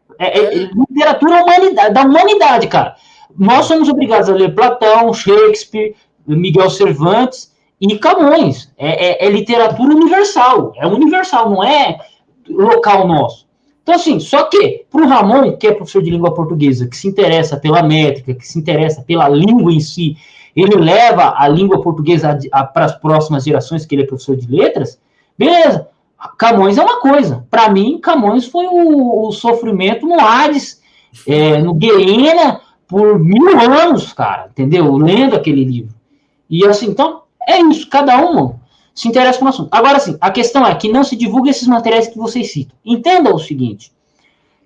Literatura da humanidade, cara. Nós somos obrigados a ler Platão, Shakespeare, Miguel Cervantes e Camões. É literatura universal. É universal, não é local nosso. Então, assim, só que para o Ramon, que é professor de língua portuguesa, que se interessa pela métrica, que se interessa pela língua em si, ele leva a língua portuguesa para as próximas gerações, que ele é professor de letras, beleza. Camões é uma coisa. Para mim, Camões foi o sofrimento no Hades, no Guiena, por 1000 anos, cara, entendeu? Lendo aquele livro. E assim, então, é isso. Cada um se interessa com o assunto. Agora, assim, a questão é que não se divulgue esses materiais que vocês citam. Entenda o seguinte,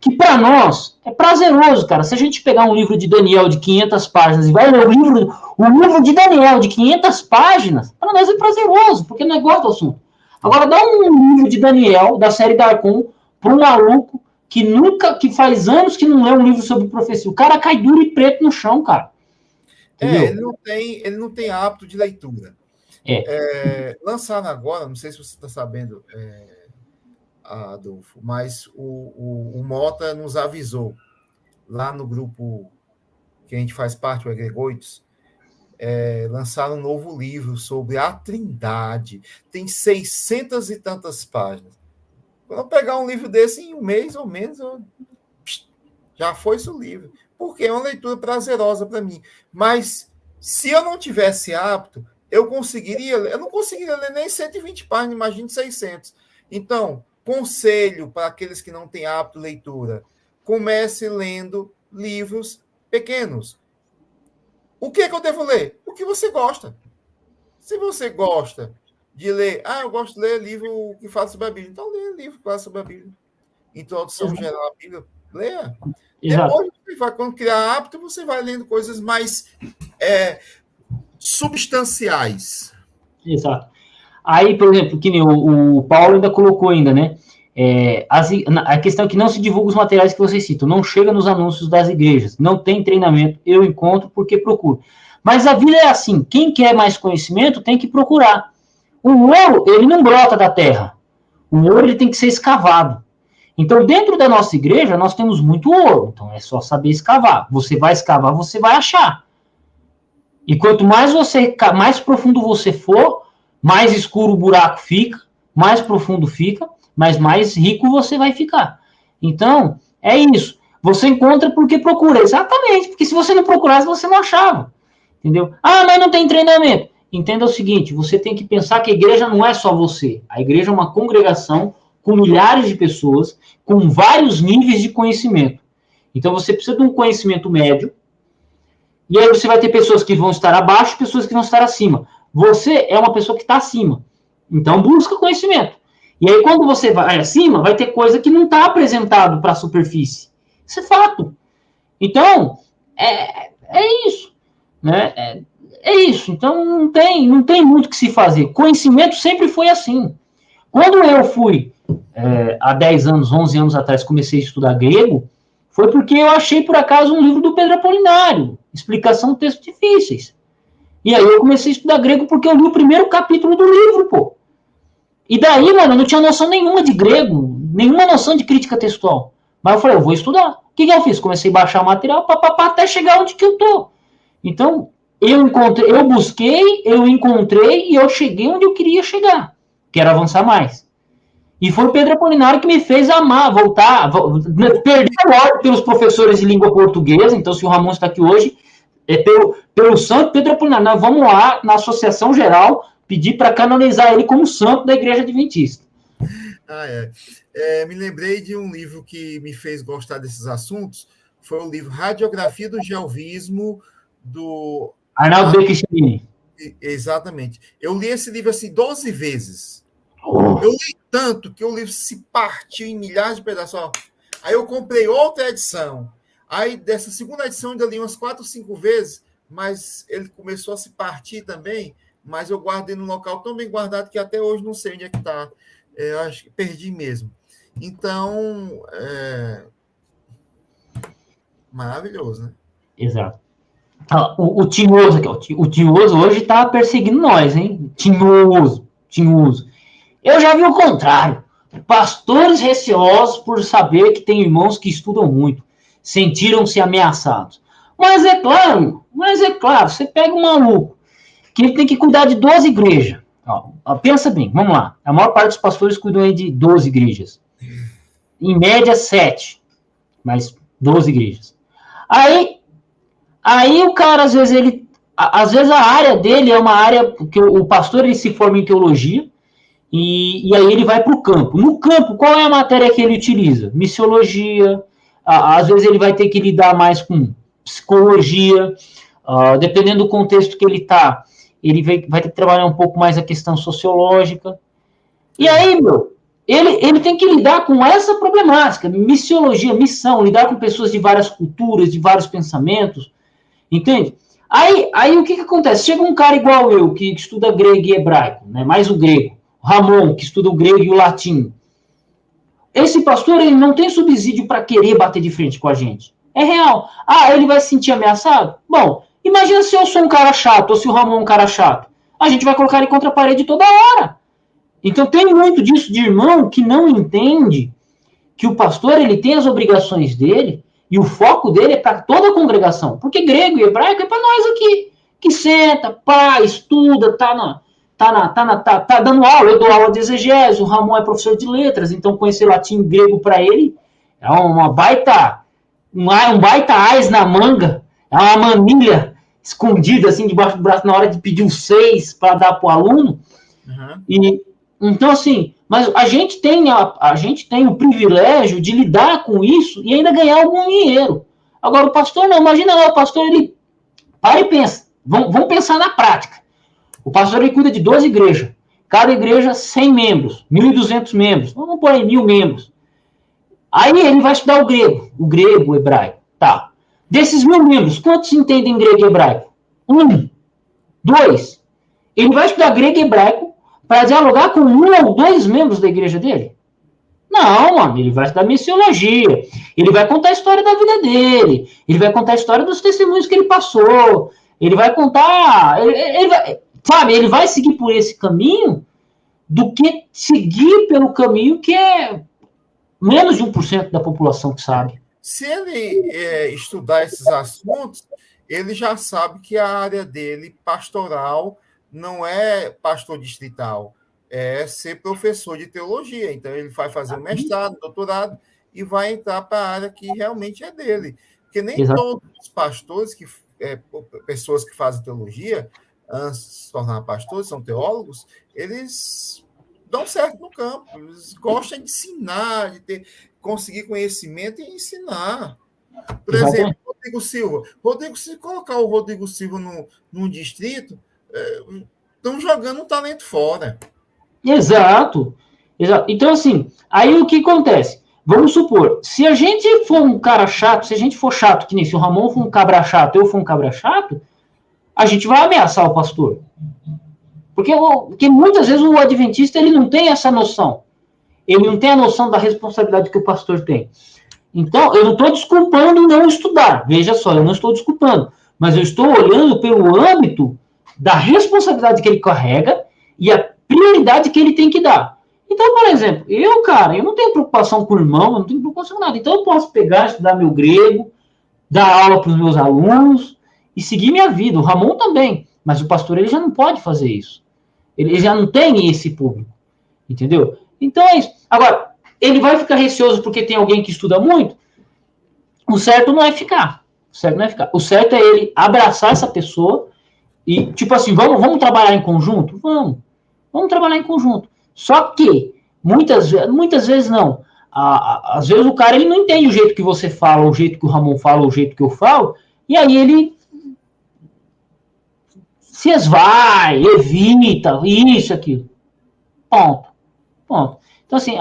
que para nós é prazeroso, cara. Se a gente pegar um livro de Daniel de 500 páginas e vai ler o livro de Daniel de 500 páginas, para nós é prazeroso, porque não é gosta do assunto. Agora, dá um livro de Daniel, da série Darkon, para um maluco que faz anos que não lê um livro sobre profecia. O cara cai duro e preto no chão, cara. Ele não tem hábito de leitura. Lançaram agora, não sei se você está sabendo, Adolfo, mas o Mota nos avisou, lá no grupo que a gente faz parte, o Egregoitos, lançaram um novo livro sobre a Trindade. Tem 600 e tantas páginas. Quando eu pegar um livro desse em um mês ou menos, já foi esse o livro. Porque é uma leitura prazerosa para mim. Mas, se eu não tivesse apto, eu não conseguiria ler nem 120 páginas, imagine 600. Então, conselho para aqueles que não têm hábito de leitura, comece lendo livros pequenos. O que é que eu devo ler? O que você gosta. Se você gosta de ler... eu gosto de ler livro que fala sobre a Bíblia. Então, leia livro que fala sobre a Bíblia. Introdução geral à Bíblia. Leia. Exato. Depois, quando criar hábito, você vai lendo coisas mais substanciais. Exato. Aí, por exemplo, que nem o Paulo ainda colocou ainda, né? A questão é que não se divulga os materiais que vocês citam, não chega nos anúncios das igrejas, não tem treinamento, eu encontro porque procuro. Mas a vida é assim, quem quer mais conhecimento tem que procurar. O ouro, ele não brota da terra, o ouro ele tem que ser escavado. Então, dentro da nossa igreja, nós temos muito ouro, então é só saber escavar. Você vai escavar, você vai achar. E quanto mais profundo você for, mais escuro o buraco fica, mais profundo fica, mas mais rico você vai ficar. Então, é isso. Você encontra porque procura. Exatamente, porque se você não procurasse, você não achava. Entendeu? Mas não tem treinamento. Entenda o seguinte, você tem que pensar que a igreja não é só você. A igreja é uma congregação com milhares de pessoas, com vários níveis de conhecimento. Então, você precisa de um conhecimento médio, E aí você vai ter pessoas que vão estar abaixo, pessoas que vão estar acima. Você é uma pessoa que está acima. Então, busca conhecimento. E aí, quando você vai acima, vai ter coisa que não está apresentado para a superfície. Isso é fato. Então, é isso. Né? É isso. Então, não tem muito o que se fazer. Conhecimento sempre foi assim. Quando eu fui, há 10 anos, 11 anos atrás, comecei a estudar grego, foi porque eu achei, por acaso, um livro do Pedro Apolinário, Explicação de Textos Difíceis. E aí eu comecei a estudar grego porque eu li o primeiro capítulo do livro, pô. E daí, mano, eu não tinha noção nenhuma de grego, nenhuma noção de crítica textual. Mas eu falei, eu vou estudar. O que eu fiz? Comecei a baixar o material, até chegar onde que eu tô. Então, eu busquei, eu encontrei e eu cheguei onde eu queria chegar, que era avançar mais. E foi o Pedro Apolinário que me fez amar, perder o ódio pelos professores de língua portuguesa. Então, se o Ramon está aqui hoje, é pelo santo Pedro Apolinário. Nós vamos lá, na Associação Geral, pedir para canonizar ele como santo da Igreja Adventista. Me lembrei de um livro que me fez gostar desses assuntos, foi o livro Radiografia do Gelvismo, do... Arnaldo Becchini. Exatamente. Eu li esse livro assim 12 vezes. Eu li tanto que o livro se partiu em milhares de pedaços. Aí eu comprei outra edição. Aí dessa segunda edição eu ainda li umas 4 ou 5 vezes, mas ele começou a se partir também, mas eu guardei num local tão bem guardado que até hoje não sei onde é que está. Eu acho que perdi mesmo. Então, maravilhoso, né? Exato. O Tinhoso aqui, o Tinhoso hoje está perseguindo nós, hein? Tinhoso. Eu já vi o contrário. Pastores receosos por saber que tem irmãos que estudam muito, sentiram-se ameaçados. Mas é claro, você pega um maluco que ele tem que cuidar de 12 igrejas. Pensa bem, vamos lá. A maior parte dos pastores cuidam aí de 12 igrejas. Em média, 7. Mas 12 igrejas. Aí o cara, às vezes, a área dele é uma área que o pastor ele se forma em teologia, e aí ele vai para o campo. No campo, qual é a matéria que ele utiliza? Missiologia, às vezes ele vai ter que lidar mais com psicologia, dependendo do contexto que ele está, ele vai ter que trabalhar um pouco mais a questão sociológica. E aí, ele tem que lidar com essa problemática, missiologia, missão, lidar com pessoas de várias culturas, de vários pensamentos, entende? Aí o que acontece? Chega um cara igual eu, que estuda grego e hebraico, né? Mais o grego. Ramon, que estuda o grego e o latim. Esse pastor, ele não tem subsídio para querer bater de frente com a gente. É real. Ele vai se sentir ameaçado? Bom, imagina se eu sou um cara chato, ou se o Ramon é um cara chato. A gente vai colocar ele contra a parede toda hora. Então tem muito disso de irmão que não entende que o pastor ele tem as obrigações dele e o foco dele é para toda a congregação. Porque grego e hebraico é para nós aqui, que senta, pá, estuda, tá dando aula. Eu dou aula de exegese, o Ramon é professor de letras, então conhecer latim e grego para ele é um baita ás na manga, é uma manilha escondida assim debaixo do braço na hora de pedir um 6 para dar para o aluno. E então, assim, mas a gente tem o privilégio de lidar com isso e ainda ganhar algum dinheiro. Agora, o pastor não. Imagina lá, o pastor, ele para e pensa. Vamos pensar na prática. O pastor, ele cuida de 12 igrejas. Cada igreja, 100 membros, 1.200 membros. Vamos pôr aí 1.000 membros. Aí ele vai estudar o hebraico. Tá. Desses 1.000 membros, quantos entendem grego e hebraico? 1, 2. Ele vai estudar grego e hebraico para dialogar com 1 ou 2 membros da igreja dele? Não, mano, ele vai estudar missiologia, ele vai contar a história da vida dele, ele vai contar a história dos testemunhos que ele passou, ele vai contar, ele vai seguir por esse caminho do que seguir pelo caminho que é menos de 1% da população que sabe. Se ele estudar esses assuntos, ele já sabe que a área dele, pastoral, não é pastor distrital, é ser professor de teologia. Então, ele vai fazer um mestrado, doutorado, e vai entrar para a área que realmente é dele. Porque nem todos os pastores, pessoas que fazem teologia, antes de se tornar pastores, são teólogos, eles dão certo no campo, eles gostam de ensinar, de conseguir conhecimento e ensinar. Por exemplo, Rodrigo Silva. Se colocar o Rodrigo Silva num distrito, estão jogando um talento fora. Exato. Então, assim, aí o que acontece? Vamos supor, se a gente for um cara chato, se a gente for chato, que nem se o Ramon for um cabra chato, eu for um cabra chato, a gente vai ameaçar o pastor. Porque muitas vezes o adventista ele não tem essa noção. Ele não tem a noção da responsabilidade que o pastor tem. Então, eu não estou desculpando não estudar. Veja só, eu não estou desculpando. Mas eu estou olhando pelo âmbito da responsabilidade que ele carrega e a prioridade que ele tem que dar. Então, por exemplo, eu não tenho preocupação com o irmão, eu não tenho preocupação com nada. Então, eu posso pegar, estudar meu grego, dar aula para os meus alunos e seguir minha vida. O Ramon também. Mas o pastor, ele já não pode fazer isso. Ele já não tem esse público. Entendeu? Então, é isso. Agora, ele vai ficar receoso porque tem alguém que estuda muito? O certo não é ficar. O certo é ele abraçar essa pessoa e, tipo assim, vamos trabalhar em conjunto? Vamos trabalhar em conjunto. Só que, muitas vezes não. Às vezes o cara ele não entende o jeito que você fala, o jeito que o Ramon fala, o jeito que eu falo, e aí ele se esvai, evita, isso, aquilo. Ponto. Então, assim,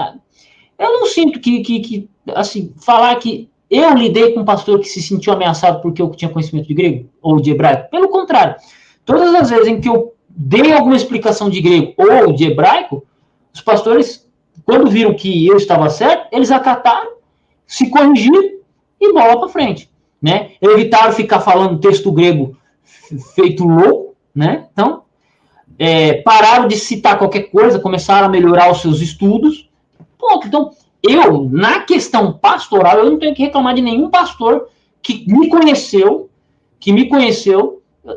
eu não sinto que assim, falar que eu lidei com um pastor que se sentiu ameaçado porque eu tinha conhecimento de grego ou de hebraico. Pelo contrário, todas as vezes em que eu dei alguma explicação de grego ou de hebraico, os pastores, quando viram que eu estava certo, eles acataram, se corrigiram e bola para frente, né? Evitaram ficar falando texto grego feito louco, né? Então, pararam de citar qualquer coisa, começaram a melhorar os seus estudos. Ponto. Então, eu, na questão pastoral, eu não tenho que reclamar de nenhum pastor que me conheceu,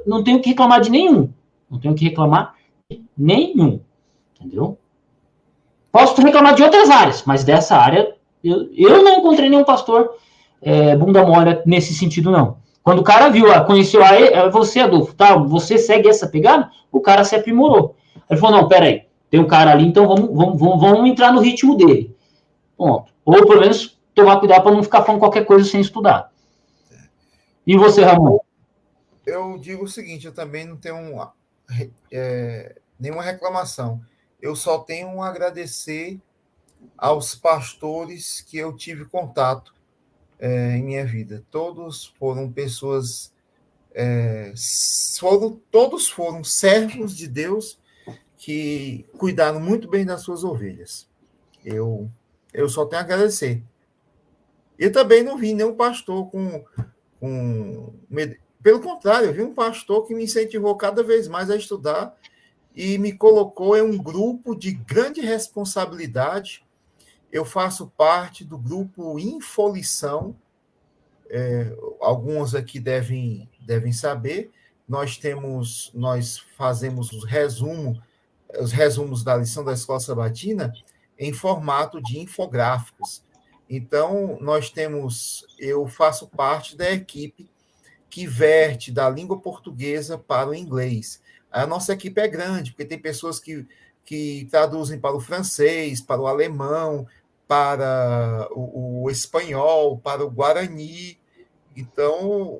não tenho que reclamar de nenhum. Não tenho que reclamar de nenhum. Entendeu? Posso reclamar de outras áreas, mas dessa área, eu não encontrei nenhum pastor bunda mole nesse sentido, não. Quando o cara viu, conheceu você, Adolfo, tá? Você segue essa pegada? O cara se aprimorou. Ele falou, não, peraí, tem um cara ali, então vamos entrar no ritmo dele. Ponto. Ou, pelo menos, tomar cuidado para não ficar falando qualquer coisa sem estudar. E você, Ramon? Eu digo o seguinte, eu também não tenho nenhuma reclamação. Eu só tenho a agradecer aos pastores que eu tive contato em minha vida. Todos foram pessoas... todos foram servos de Deus que cuidaram muito bem das suas ovelhas. Eu só tenho a agradecer. Eu também não vi nenhum pastor com pelo contrário, eu vi um pastor que me incentivou cada vez mais a estudar e me colocou em um grupo de grande responsabilidade. Eu faço parte do grupo Infolição. Alguns aqui devem saber. Nós fazemos os resumos da lição da Escola Sabatina em formato de infográficos. Então, eu faço parte da equipe que verte da língua portuguesa para o inglês. A nossa equipe é grande, porque tem pessoas que traduzem para o francês, para o alemão, para o espanhol, para o guarani. Então,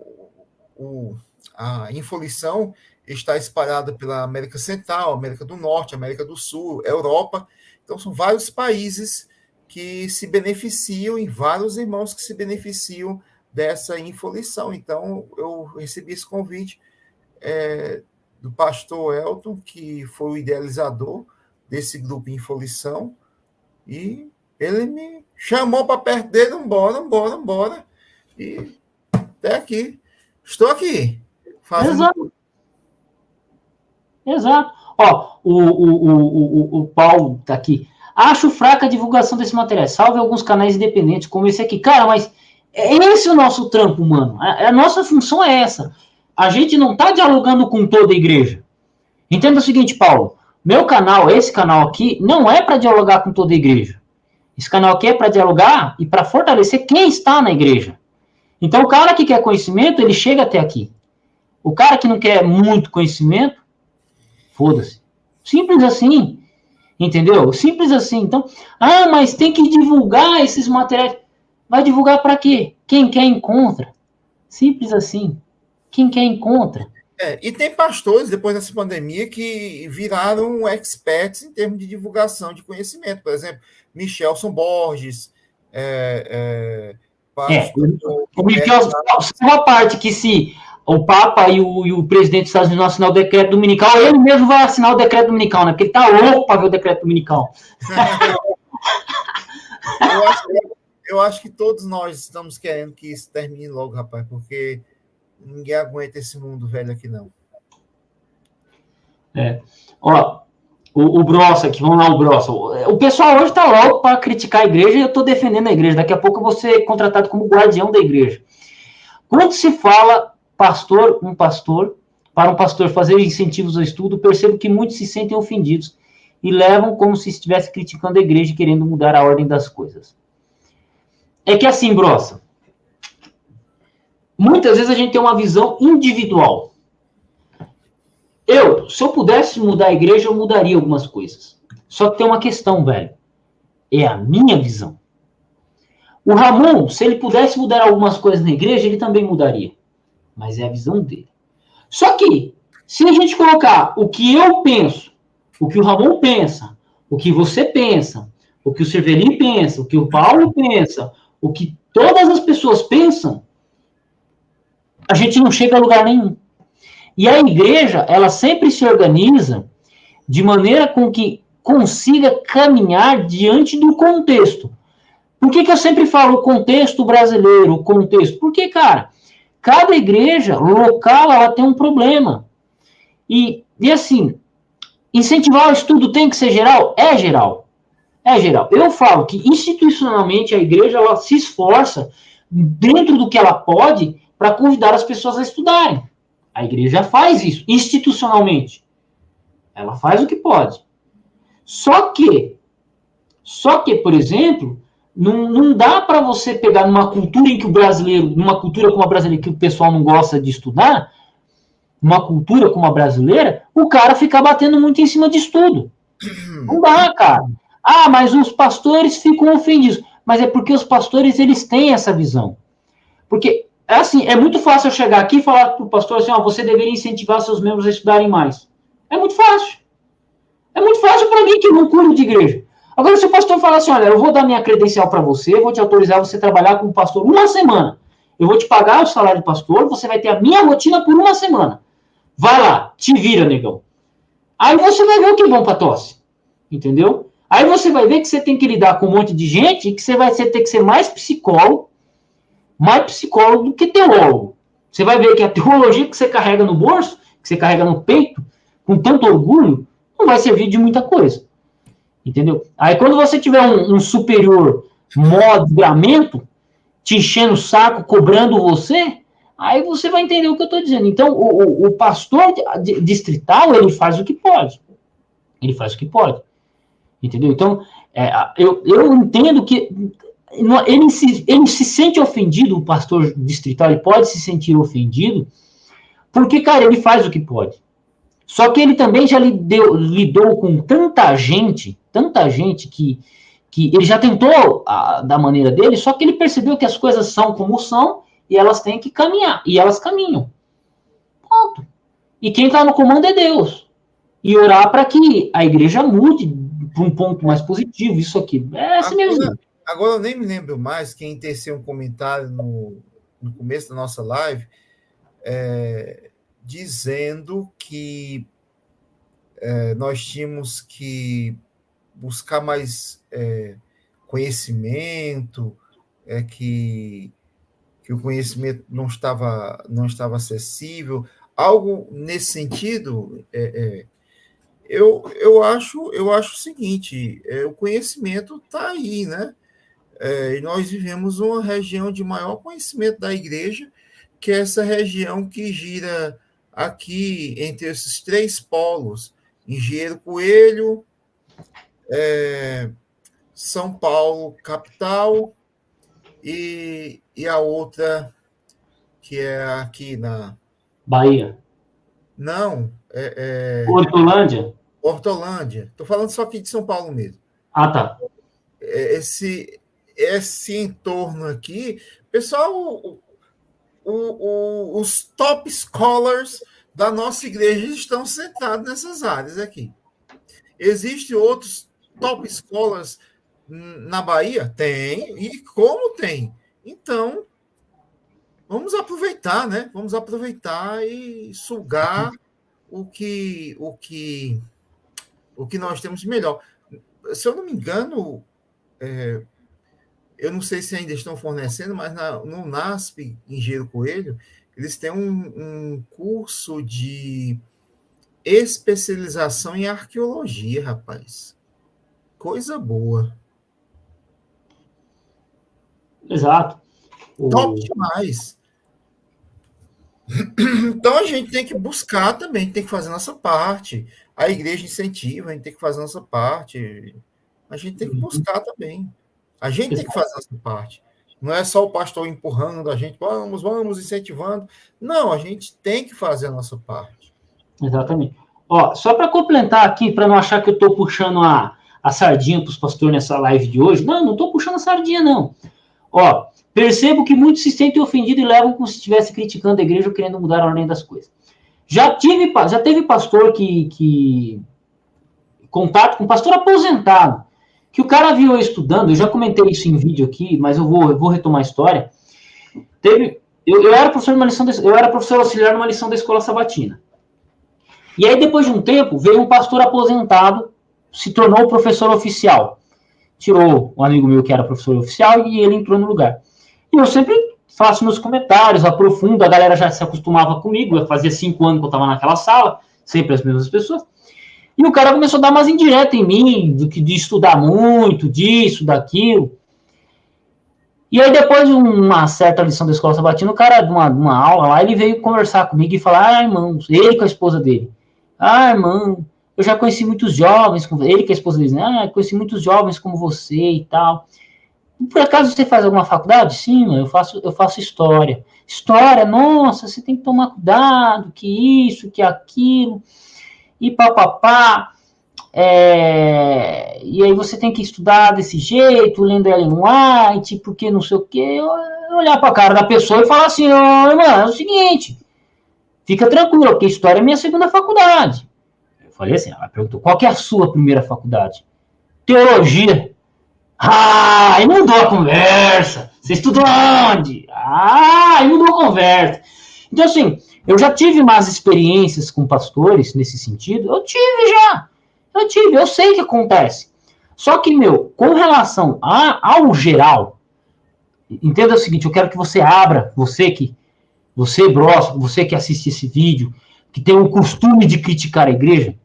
a Infolição está espalhada pela América Central, América do Norte, América do Sul, Europa. Então, são vários países que se beneficiam e vários irmãos que se beneficiam dessa Infolição. Então, eu recebi esse convite do pastor Elton, que foi o idealizador desse grupo Infolição, e ele me chamou para perto dele, embora. E até aqui. Estou aqui. Exato. Ó, o Paulo está aqui. Acho fraca a divulgação desse material. Salve alguns canais independentes, como esse aqui. Cara, mas esse é o nosso trampo, mano. A nossa função é essa. A gente não está dialogando com toda a igreja. Entenda o seguinte, Paulo. Meu canal, esse canal aqui, não é para dialogar com toda a igreja. Esse canal aqui é para dialogar e para fortalecer quem está na igreja. Então, o cara que quer conhecimento, ele chega até aqui. O cara que não quer muito conhecimento, foda-se. Simples assim. Entendeu? Simples assim. Então, mas tem que divulgar esses materiais. Vai divulgar para quê? Quem quer encontra. Simples assim. Quem quer encontra. E tem pastores, depois dessa pandemia, que viraram experts em termos de divulgação de conhecimento. Por exemplo, Michelson Borges, pastor O Michel, uma parte que se o Papa e o presidente dos Estados Unidos assinar o decreto dominical, ele mesmo vai assinar o decreto dominical, né? Porque ele tá louco para ver o decreto dominical. eu acho que todos nós estamos querendo que isso termine logo, rapaz, porque ninguém aguenta esse mundo velho aqui, não. Ó, o Brossa aqui, vamos lá, o Brossa. O pessoal hoje tá louco para criticar a igreja e eu tô defendendo a igreja. Daqui a pouco eu vou ser contratado como guardião da igreja. Quando se fala para um pastor fazer incentivos ao estudo, percebo que muitos se sentem ofendidos e levam como se estivesse criticando a igreja e querendo mudar a ordem das coisas. É que assim, Brossa, muitas vezes a gente tem uma visão individual. Se eu pudesse mudar a igreja, eu mudaria algumas coisas. Só que tem uma questão, velho. É a minha visão. O Ramon, se ele pudesse mudar algumas coisas na igreja, ele também mudaria. Mas é a visão dele. Só que, se a gente colocar o que eu penso, o que o Ramon pensa, o que você pensa, o que o Cervelli pensa, o que o Paulo pensa, o que todas as pessoas pensam, a gente não chega a lugar nenhum. E a igreja, ela sempre se organiza de maneira com que consiga caminhar diante do contexto. Por que eu sempre falo o contexto brasileiro, o contexto? Porque, cara, cada igreja local, ela tem um problema. E assim, incentivar o estudo tem que ser geral? É geral. É geral. Eu falo que institucionalmente a igreja, ela se esforça dentro do que ela pode para convidar as pessoas a estudarem. A igreja faz isso, institucionalmente. Ela faz o que pode. Só que, por exemplo, não dá para você pegar numa cultura em que o brasileiro, numa cultura como a brasileira, que o pessoal não gosta de estudar, uma cultura como a brasileira, o cara ficar batendo muito em cima de estudo. Não dá, cara. Ah, mas os pastores ficam ofendidos. Mas é porque os pastores, eles têm essa visão. Porque, assim, é muito fácil eu chegar aqui e falar para o pastor assim, você deveria incentivar seus membros a estudarem mais. É muito fácil. É muito fácil para mim que não cuido de igreja. Agora, se o pastor falar assim, olha, eu vou dar minha credencial para você, vou te autorizar você trabalhar como pastor uma semana. Eu vou te pagar o salário de pastor, você vai ter a minha rotina por uma semana. Vai lá, te vira, negão. Aí você vai ver o que é bom para tosse. Entendeu? Aí você vai ver que você tem que lidar com um monte de gente e que você vai ter que ser mais psicólogo do que teólogo. Você vai ver que a teologia que você carrega no bolso, que você carrega no peito, com tanto orgulho, não vai servir de muita coisa. Entendeu? Aí quando você tiver um superior modramento, te enchendo o saco, cobrando você, aí você vai entender o que eu estou dizendo. Então, o pastor distrital, ele faz o que pode. Ele faz o que pode. Entendeu? Então, eu entendo que ele se sente ofendido, o pastor distrital, ele pode se sentir ofendido, porque, cara, ele faz o que pode. Só que ele também já lidou com tanta gente que ele já tentou da maneira dele, só que ele percebeu que as coisas são como são e elas têm que caminhar. E elas caminham. Ponto. E quem está no comando é Deus. E orar para que a igreja mude para um ponto mais positivo. Isso aqui. É assim mesmo. Agora eu nem me lembro mais quem teceu um comentário no começo da nossa live, dizendo que nós tínhamos que buscar mais conhecimento, que o conhecimento não estava acessível, algo nesse sentido. Eu acho o seguinte: o conhecimento está aí, né? E nós vivemos uma região de maior conhecimento da igreja, que é essa região que gira aqui entre esses três polos: Engenheiro Coelho, São Paulo, capital, e a outra, que é aqui na Bahia. Não, Hortolândia? Hortolândia. Estou falando só aqui de São Paulo mesmo. Ah, tá. Esse entorno aqui, pessoal, os top scholars da nossa igreja estão sentados nessas áreas aqui. Existem outros top scholars na Bahia? Tem, e como tem? Então, vamos aproveitar, né? Vamos aproveitar e sugar o que nós temos de melhor. Se eu não me engano, eu não sei se ainda estão fornecendo, mas no NASP, Engenheiro Coelho, eles têm um curso de especialização em arqueologia, rapaz. Coisa boa. Exato. Top demais. Então a gente tem que buscar também, tem que fazer a nossa parte. A igreja incentiva, a gente tem que fazer a nossa parte. A gente tem que buscar também. A gente tem que fazer a nossa parte. Não é só o pastor empurrando a gente, vamos, incentivando. Não, a gente tem que fazer a nossa parte. Exatamente. Ó, só para complementar aqui, para não achar que eu estou puxando a sardinha para os pastores nessa live de hoje. Não estou puxando a sardinha, não. Ó, percebo que muitos se sentem ofendidos e levam como se estivesse criticando a igreja ou querendo mudar a ordem das coisas. Já teve pastor que contato com pastor aposentado, que o cara viu eu estudando, eu já comentei isso em vídeo aqui, mas eu vou retomar a história. Eu era professor numa lição, eu era professor auxiliar numa lição da escola sabatina. E aí, depois de um tempo, veio um pastor aposentado, se tornou professor oficial. Tirou um amigo meu que era professor oficial e ele entrou no lugar. E eu sempre faço meus comentários, aprofundo, a galera já se acostumava comigo, fazia 5 anos que eu estava naquela sala, sempre as mesmas pessoas. E o cara começou a dar umas indiretas em mim, de estudar muito, disso, daquilo. E aí, depois de uma certa lição da escola sabatina, o cara, de uma aula lá, ele veio conversar comigo e falar, irmãos, ele com a esposa dele. Irmão, eu já conheci muitos jovens, ele com a esposa dele, conheci muitos jovens como você e tal. Por acaso você faz alguma faculdade? Sim, eu faço história. História, nossa, você tem que tomar cuidado, que isso, que aquilo, e papapá. E aí você tem que estudar desse jeito, lendo Ellen White, porque não sei o quê. Eu olhar para a cara da pessoa e falar assim, irmã, é o seguinte, fica tranquilo, porque história é minha segunda faculdade. Eu falei assim, ela perguntou, qual que é a sua primeira faculdade? Teologia. Aí mudou a conversa. Você estudou onde? Aí mudou a conversa. Então, assim, eu já tive mais experiências com pastores nesse sentido. Eu sei o que acontece. Só que, com relação ao geral, entenda o seguinte, eu quero que você abra, você que assiste esse vídeo, que tem o costume de criticar a igreja,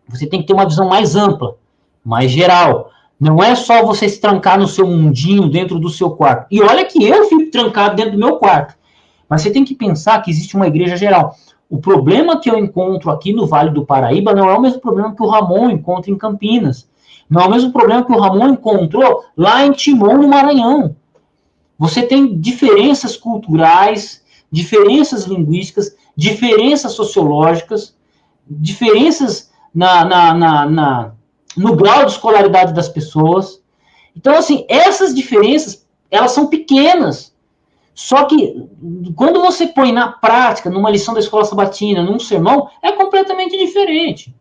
você tem que ter uma visão mais ampla, mais geral. Não é só você se trancar no seu mundinho, dentro do seu quarto. E olha que eu fico trancado dentro do meu quarto. Mas você tem que pensar que existe uma igreja geral. O problema que eu encontro aqui no Vale do Paraíba não é o mesmo problema que o Ramon encontra em Campinas. Não é o mesmo problema que o Ramon encontrou lá em Timon, no Maranhão. Você tem diferenças culturais, diferenças linguísticas, diferenças sociológicas, diferenças no grau de escolaridade das pessoas. Então, assim, essas diferenças, elas são pequenas. Só que, quando você põe na prática, numa lição da escola sabatina, num sermão, é completamente diferente.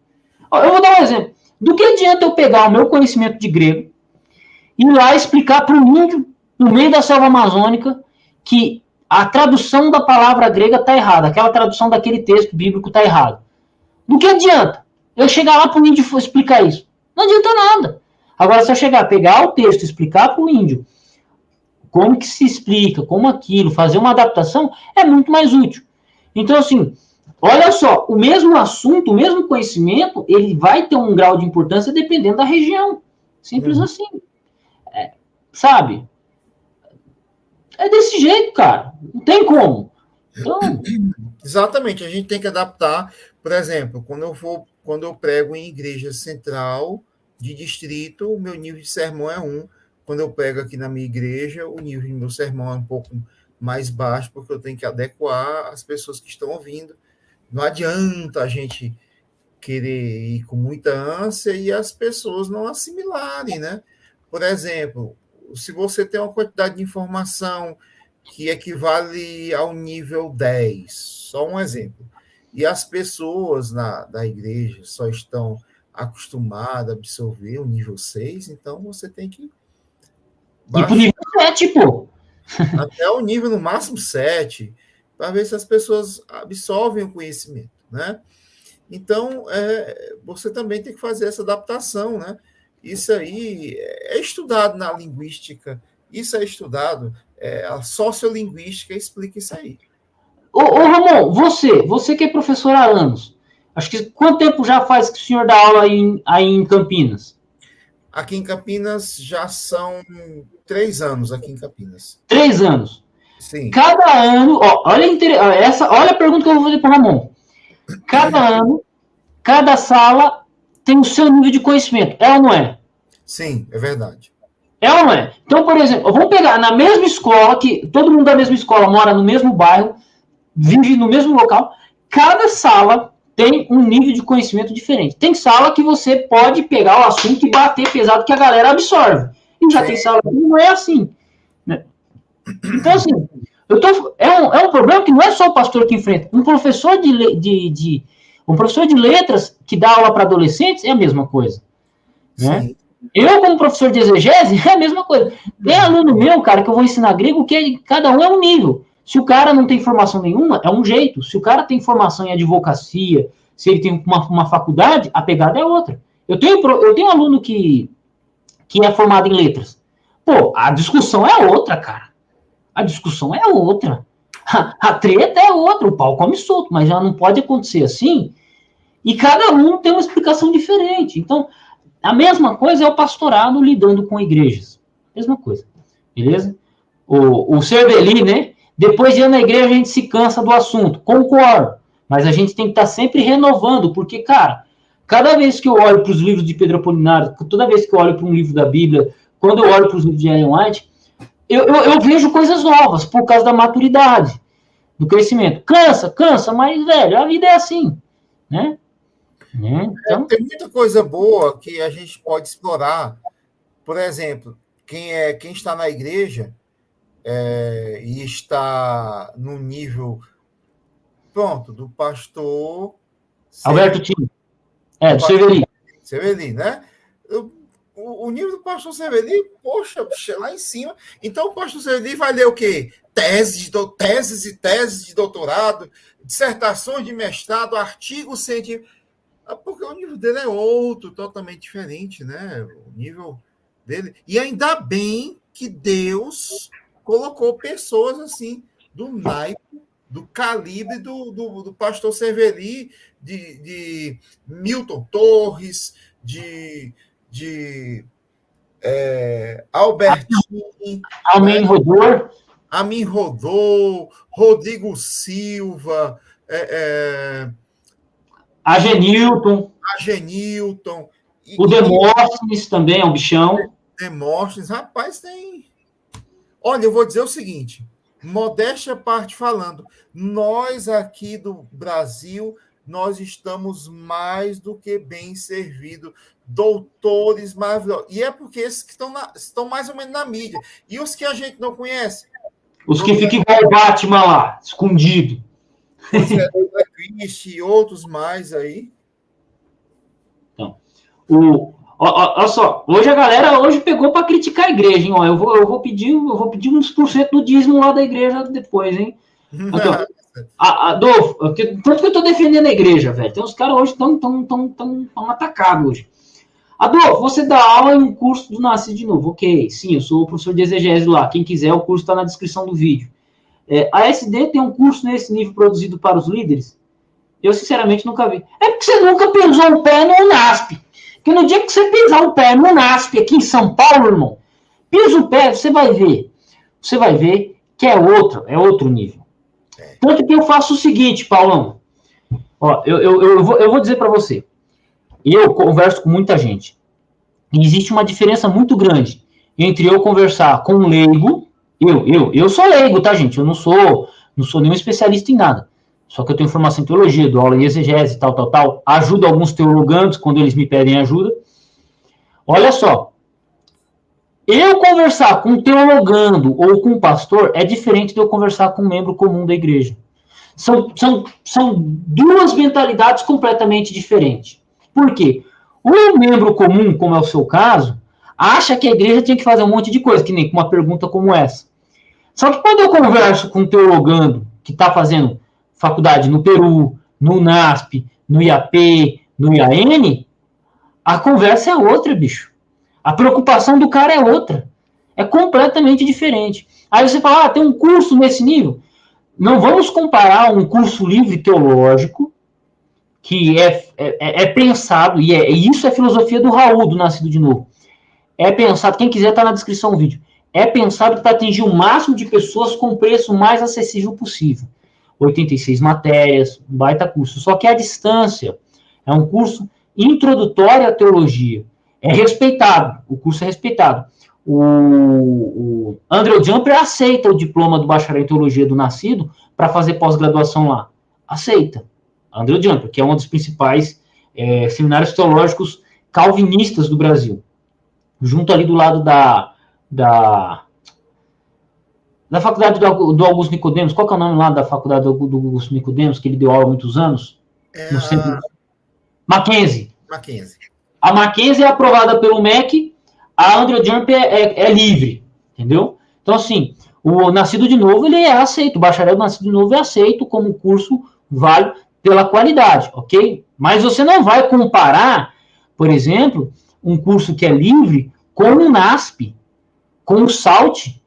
Eu vou dar um exemplo. Do que adianta eu pegar o meu conhecimento de grego e ir lá explicar para um índio, no meio da selva amazônica, que a tradução da palavra grega está errada, aquela tradução daquele texto bíblico está errada. Do que adianta eu chegar lá para o índio explicar isso? Não adianta nada. Agora, se eu chegar, pegar o texto e explicar para o índio como que se explica, como aquilo, fazer uma adaptação, é muito mais útil. Então, assim, olha só, o mesmo assunto, o mesmo conhecimento, ele vai ter um grau de importância dependendo da região. Simples assim. Sabe? É desse jeito, cara. Não tem como. Então... Exatamente, a gente tem que adaptar. Por exemplo, quando eu prego em igreja central de distrito, o meu nível de sermão é 1. Quando eu prego aqui na minha igreja, o nível do meu sermão é um pouco mais baixo, porque eu tenho que adequar as pessoas que estão ouvindo. Não adianta a gente querer ir com muita ânsia e as pessoas não assimilarem, né? Por exemplo, se você tem uma quantidade de informação que equivale ao nível 10. Só um exemplo. E as pessoas da igreja só estão acostumadas a absorver o nível 6, então você tem que E pro nível 7, pô. até o nível no máximo 7, para ver se as pessoas absorvem o conhecimento, né? Então, você também tem que fazer essa adaptação, né? Isso aí é estudado na linguística, isso é estudado, a sociolinguística explica isso aí. Ô Ramon, você que é professor há anos, acho que quanto tempo já faz que o senhor dá aula aí em Campinas? Aqui em Campinas já são 3 anos aqui em Campinas. 3 anos. Sim. Cada ano, olha a pergunta que eu vou fazer para o Ramon. Cada ano, cada sala tem o seu nível de conhecimento, é ou não é? Sim, é verdade. É ou não é? Então, por exemplo, vamos pegar na mesma escola, que todo mundo da mesma escola mora no mesmo bairro, vive no mesmo local, cada sala tem um nível de conhecimento diferente. Tem sala que você pode pegar o assunto e bater pesado que a galera absorve. E já tem sala que não é assim. Né? Então, assim, é um problema que não é só o pastor que enfrenta. Um professor de letras que dá aula para adolescentes é a mesma coisa. Né? Eu, como professor de exegese, é a mesma coisa. Tem aluno meu, cara, que eu vou ensinar grego, que cada um é um nível. Se o cara não tem formação nenhuma, é um jeito. Se o cara tem formação em advocacia, se ele tem uma faculdade, a pegada é outra. Eu tenho um aluno que é formado em letras. Pô, a discussão é outra, cara. A discussão é outra. A treta é outra. O pau come solto, mas já não pode acontecer assim. E cada um tem uma explicação diferente. Então, a mesma coisa é o pastorado lidando com igrejas. Mesma coisa. Beleza? O Cerveli, né? Depois de ir na igreja, a gente se cansa do assunto. Concordo. Mas a gente tem que estar sempre renovando, porque, cara, cada vez que eu olho para os livros de Pedro Apolinário, toda vez que eu olho para um livro da Bíblia, quando eu olho para os livros de Ellen White, eu vejo coisas novas por causa da maturidade, do crescimento. Cansa, mas, velho, a vida é assim, né? Então... tem muita coisa boa que a gente pode explorar. Por exemplo, quem está na igreja e está no nível do pastor Alberto Tino. Do Cerveli. Cerveli, né? O nível do pastor Cerveli, poxa, lá em cima. Então, o pastor Cerveli vai ler o quê? Teses e teses de doutorado, dissertações de mestrado, artigos científicos. Porque o nível dele é outro, totalmente diferente, né? O nível dele. E ainda bem que Deus colocou pessoas assim, do naipe, do calibre do pastor Cerveli, de Milton Torres, de Albertini, Amin Rodor, Rodrigo Silva, Agenilton. O Demóstenes também é um bichão. Demóstenes, rapaz, tem... Olha, eu vou dizer o seguinte, modéstia à parte falando, nós aqui do Brasil, nós estamos mais do que bem servidos, doutores maravilhosos. E é porque esses que estão mais ou menos na mídia. E os que a gente não conhece? Os que ficam igual o Batman lá, escondido. E outros mais aí. Então, olha só, hoje a galera pegou para criticar a igreja, hein? Ó, eu vou pedir uns % do dízimo lá da igreja depois, hein? Aqui, Adolfo, tanto que eu tô defendendo a igreja, velho. Tem uns caras hoje tão atacados hoje. Adolfo, você dá aula em um curso do Nasce de Novo. Ok, sim, eu sou professor de exegese lá. Quem quiser, o curso está na descrição do vídeo. A SD tem um curso nesse nível produzido para os líderes? Eu, sinceramente, nunca vi. É porque você nunca pisou um pé no NASP. Porque no dia que você pisar um pé no NASP aqui em São Paulo, irmão, pisa o pé, você vai ver. Você vai ver que é outro nível. Tanto que eu faço o seguinte, Paulão. Ó, eu vou dizer para você. Eu converso com muita gente. E existe uma diferença muito grande entre eu conversar com um leigo. Eu sou leigo, tá, gente? Eu não sou nenhum especialista em nada. Só que eu tenho formação em teologia, dou aula em exegese, tal. Ajudo alguns teologandos quando eles me pedem ajuda. Olha só. Eu conversar com um teologando ou com um pastor é diferente de eu conversar com um membro comum da igreja. São duas mentalidades completamente diferentes. Por quê? O membro comum, como é o seu caso, acha que a igreja tem que fazer um monte de coisa, que nem com uma pergunta como essa. Só que quando eu converso com um teologando que está fazendo faculdade no Peru, no NASP, no IAP, no IAN, a conversa é outra, bicho. A preocupação do cara é outra. É completamente diferente. Aí você fala, tem um curso nesse nível. Não vamos comparar um curso livre teológico, que é pensado, e isso é filosofia do Raul, do Nascido de Novo. É pensado, quem quiser está na descrição do vídeo. É pensado para atingir o máximo de pessoas com o preço mais acessível possível. 86 matérias, um baita curso. Só que a distância é um curso introdutório à teologia. É respeitado, o curso é respeitado. O Andrew Jumper aceita o diploma do bacharel em teologia do Nascido para fazer pós-graduação lá. Aceita. Andrew Jumper, que é um dos principais seminários teológicos calvinistas do Brasil. Junto ali do lado da faculdade do Augusto Nicodemos. Qual que é o nome lá da faculdade do Augusto Nicodemos, que ele deu aula há muitos anos? No centro... Mackenzie. A Mackenzie é aprovada pelo MEC, a Andrew Jumper é livre, entendeu? Então, assim, o Nascido de Novo, ele é aceito, o bacharel do Nascido de Novo é aceito como curso válido pela qualidade, ok? Mas você não vai comparar, por exemplo, um curso que é livre com o NASP, com o SALT,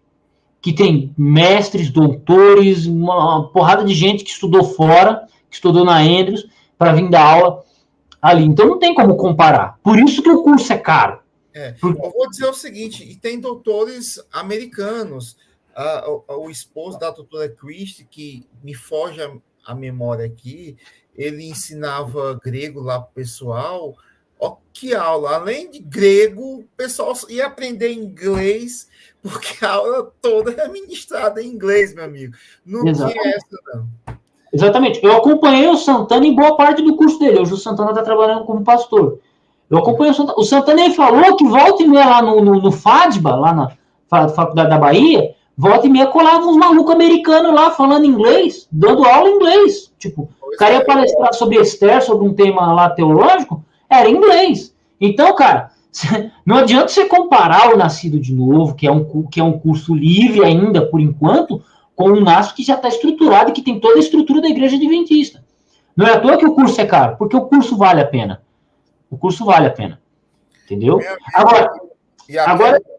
que tem mestres, doutores, uma porrada de gente que estudou fora, que estudou na Andrews, para vir dar aula ali. Então não tem como comparar. Por isso que o curso é caro. Eu vou dizer o seguinte, e tem doutores americanos, o esposo da doutora Christie, que me foge a memória aqui, ele ensinava grego lá para o pessoal. Que aula! Além de grego, o pessoal ia aprender inglês, porque a aula toda é ministrada em inglês, meu amigo. Não tinha essa, não. Exatamente. Eu acompanhei o Santana em boa parte do curso dele. Hoje o Santana está trabalhando como pastor. Eu acompanhei o Santana. O Santana nem falou que volta e meia lá no FADBA, lá na Faculdade da Bahia, volta e meia colava uns malucos americanos lá falando inglês, dando aula em inglês. Tipo, o cara ia palestrar sobre Esther, sobre um tema lá teológico, era em inglês. Então, cara, não adianta você comparar o Nascido de Novo, que é um curso livre ainda, por enquanto, com um NASP que já está estruturado e que tem toda a estrutura da Igreja Adventista. Não é à toa que o curso é caro, porque o curso vale a pena. O curso vale a pena. Entendeu? Agora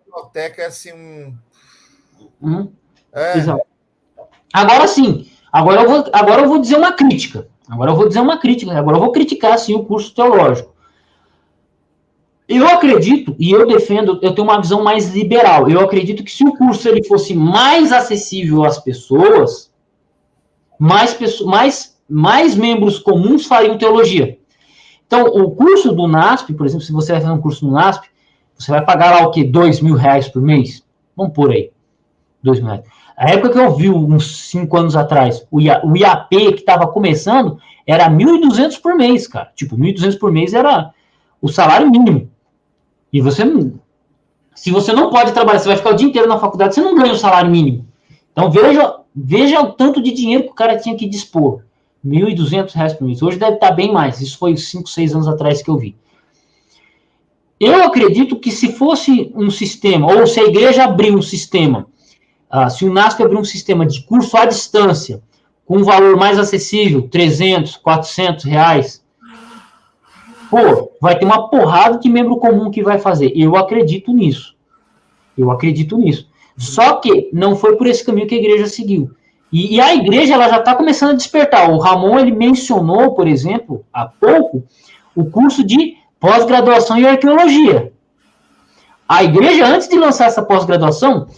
biblioteca é assim Exato. Agora sim. Agora eu vou dizer uma crítica. Agora eu vou criticar assim, o curso teológico. Eu acredito, e eu defendo, eu tenho uma visão mais liberal. Eu acredito que se o curso ele fosse mais acessível às pessoas, mais membros comuns fariam teologia. Então, o curso do NASP, por exemplo, se você vai fazer um curso no NASP, você vai pagar lá o quê? R$2.000 por mês? Vamos por aí. R$2.000. A época que eu vi, uns 5 anos atrás, o IAP que estava começando, era 1.200 por mês, cara. Tipo, 1.200 por mês era o salário mínimo. E se você não pode trabalhar, você vai ficar o dia inteiro na faculdade, você não ganha o salário mínimo. Então, veja o tanto de dinheiro que o cara tinha que dispor. R$1.200 por mês. Hoje deve estar bem mais. Isso foi 5, 6 anos atrás que eu vi. Eu acredito que se fosse um sistema, ou se a igreja abrir um sistema, se o NASP abrir um sistema de curso à distância, com um valor mais acessível, R$300, R$400, vai ter uma porrada de membro comum que vai fazer. Eu acredito nisso. Só que não foi por esse caminho que a igreja seguiu. E a igreja ela já está começando a despertar. O Ramon ele mencionou, por exemplo, há pouco, o curso de pós-graduação em arqueologia. A igreja, antes de lançar essa pós-graduação,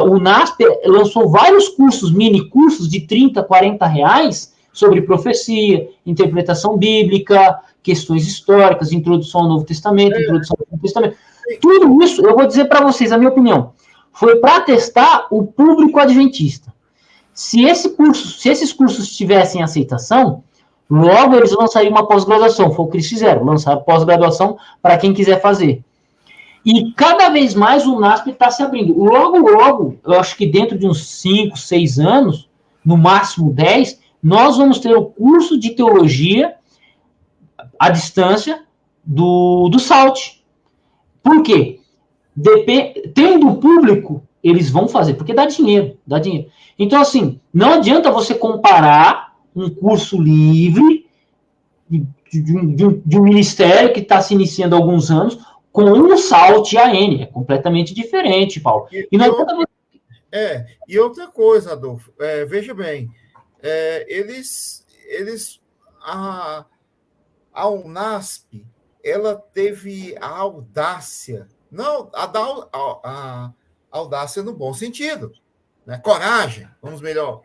o NASP lançou vários cursos, mini cursos de R$30, R$40 sobre profecia, interpretação bíblica, questões históricas, introdução ao Novo Testamento, introdução ao Novo Testamento. Tudo isso, eu vou dizer para vocês, a minha opinião, foi para testar o público adventista. Se esses cursos tivessem aceitação, logo eles lançariam uma pós-graduação. Foi o que eles fizeram, lançaram pós-graduação para quem quiser fazer. E cada vez mais o NASP está se abrindo. Logo, logo, eu acho que dentro de uns 5, 6 anos, no máximo 10, nós vamos ter o curso de teologia à distância do SALT. Por quê? Tendo público, eles vão fazer, porque dá dinheiro, dá dinheiro. Então, assim, não adianta você comparar um curso livre de um ministério que está se iniciando há alguns anos com um SALT AN. É completamente diferente, Paulo. E outra coisa, Adolfo, veja bem, a UNASP, ela teve a audácia, não, a audácia no bom sentido, né? Coragem, vamos melhor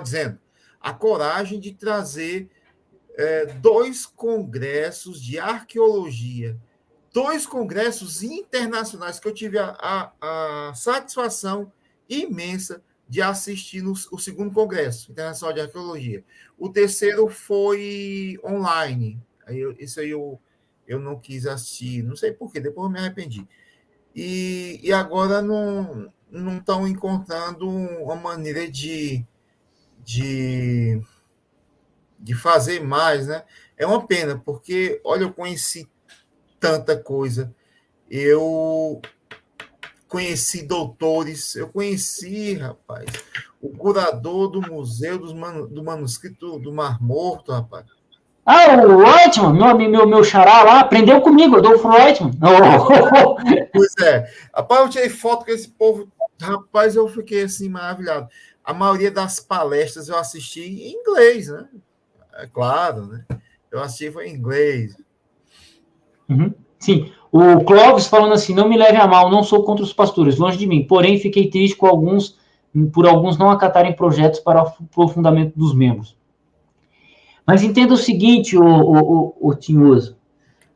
dizendo, a coragem de trazer 2 congressos de arqueologia, 2 congressos internacionais que eu tive a satisfação imensa de assistir o segundo congresso internacional de arqueologia. O terceiro foi online. Isso aí eu não quis assistir, não sei porquê, depois eu me arrependi. E agora não estão encontrando uma maneira de fazer mais, né? É uma pena, porque, olha, eu conheci tanta coisa. Eu conheci doutores, eu conheci, rapaz, o curador do Museu do Manuscrito do Mar Morto, rapaz. O Reutemann, meu xará lá, aprendeu comigo, Adolfo Reutemann. Pois é. Rapaz, eu tirei foto com esse povo. Rapaz, eu fiquei assim, maravilhado. A maioria das palestras eu assisti em inglês, né? É claro, né? Eu assisti foi em inglês. Uhum. Sim. O Clóvis falando assim, não me leve a mal, não sou contra os pastores, longe de mim. Porém, fiquei triste por alguns não acatarem projetos para o aprofundamento dos membros. Mas entenda o seguinte, o Tinhoso.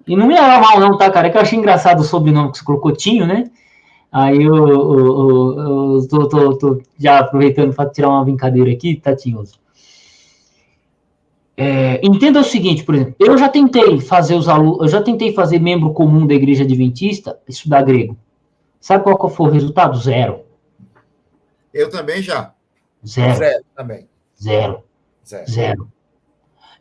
E não me leva a mal não, tá, cara? É que eu achei engraçado o sobrenome que você colocou, Tinho, né? Aí eu tô já aproveitando para tirar uma brincadeira aqui, tá, Tinhoso? Entenda o seguinte, por exemplo, eu já tentei fazer membro comum da Igreja Adventista, estudar grego. Sabe qual foi o resultado? 0. Eu também já. 0. 0 também. 0.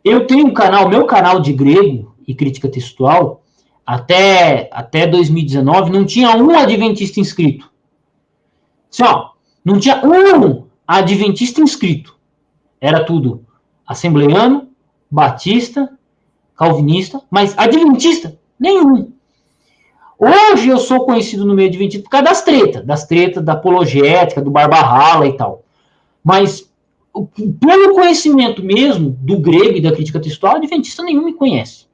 Eu tenho meu canal de grego e crítica textual, até 2019, não tinha um adventista inscrito. Assim, não tinha um adventista inscrito. Era tudo assembleiano, batista, calvinista, mas adventista, nenhum. Hoje eu sou conhecido no meio adventista por causa das tretas da apologética, do Barbarrala e tal. Mas pelo conhecimento mesmo do grego e da crítica textual, adventista nenhum me conhece.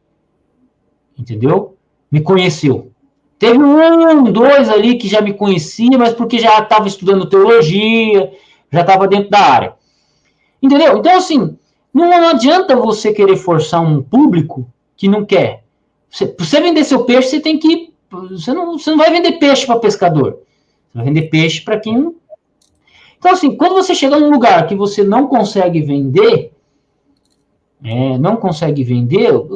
Entendeu? Me conheceu. Teve 1, 2 ali que já me conhecia, mas porque já estava estudando teologia, já estava dentro da área. Entendeu? Então, assim, não adianta você querer forçar um público que não quer. Para você vender seu peixe, você tem que... Você não vai vender peixe para pescador. Você vai vender peixe para quem não... Então, assim, quando você chega num lugar que você não consegue vender,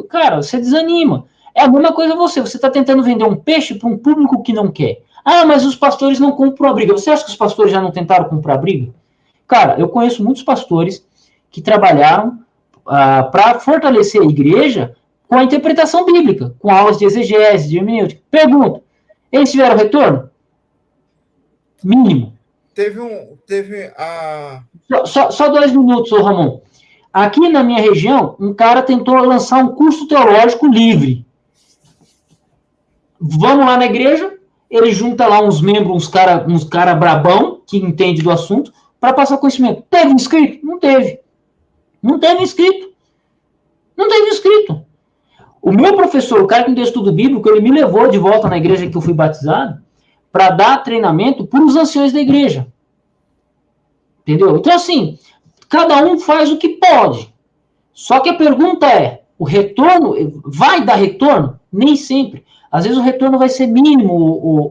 cara, você desanima. É a mesma coisa você está tentando vender um peixe para um público que não quer. Mas os pastores não compram a briga. Você acha que os pastores já não tentaram comprar a briga? Cara, eu conheço muitos pastores que trabalharam para fortalecer a igreja com a interpretação bíblica, com aulas de exegese, de hermenêutica. Pergunta, eles tiveram retorno? Mínimo. Só 2 minutos, ô Ramon. Aqui na minha região, um cara tentou lançar um curso teológico livre. Vamos lá na igreja, ele junta lá uns membros, uns cara brabão, que entende do assunto, para passar conhecimento. Teve inscrito? Não teve. Não teve inscrito. O meu professor, o cara que me deu estudo bíblico, ele me levou de volta na igreja que eu fui batizado para dar treinamento para os anciões da igreja. Entendeu? Então, assim, cada um faz o que pode. Só que a pergunta é, o retorno vai dar retorno? Nem sempre. Às vezes o retorno vai ser mínimo,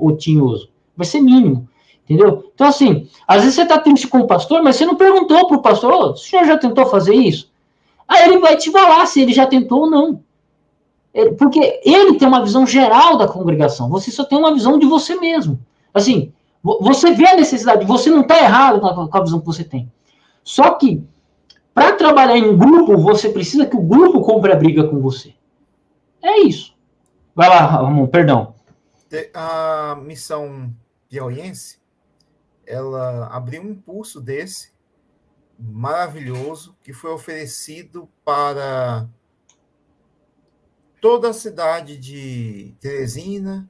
o Tinhoso. Vai ser mínimo. Entendeu? Então, assim, às vezes você está triste com o pastor, mas você não perguntou para o pastor, o senhor já tentou fazer isso? Aí ele vai te falar se ele já tentou ou não. Porque ele tem uma visão geral da congregação, você só tem uma visão de você mesmo. Assim, você vê a necessidade, você não está errado com a visão que você tem. Só que, para trabalhar em grupo, você precisa que o grupo compre a briga com você. É isso. Vai lá, Ramon, perdão. A missão piauiense, ela abriu um impulso desse maravilhoso que foi oferecido para toda a cidade de Teresina,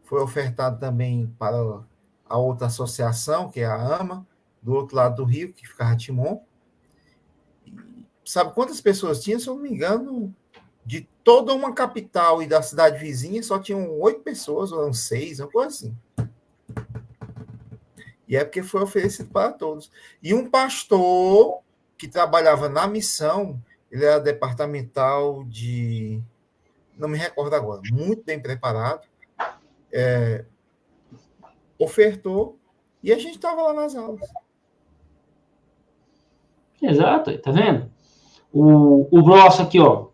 foi ofertado também para a outra associação, que é a AMA, do outro lado do rio, que fica Ratimon. Sabe quantas pessoas tinha? Se eu não me engano, de toda uma capital e da cidade vizinha, só tinham 8 pessoas, ou 6, uma coisa assim. E é porque foi oferecido para todos. E um pastor que trabalhava na missão, ele era departamental de... não me recordo agora, muito bem preparado, ofertou, e a gente estava lá nas aulas. Exato, tá vendo? O nosso aqui, ó.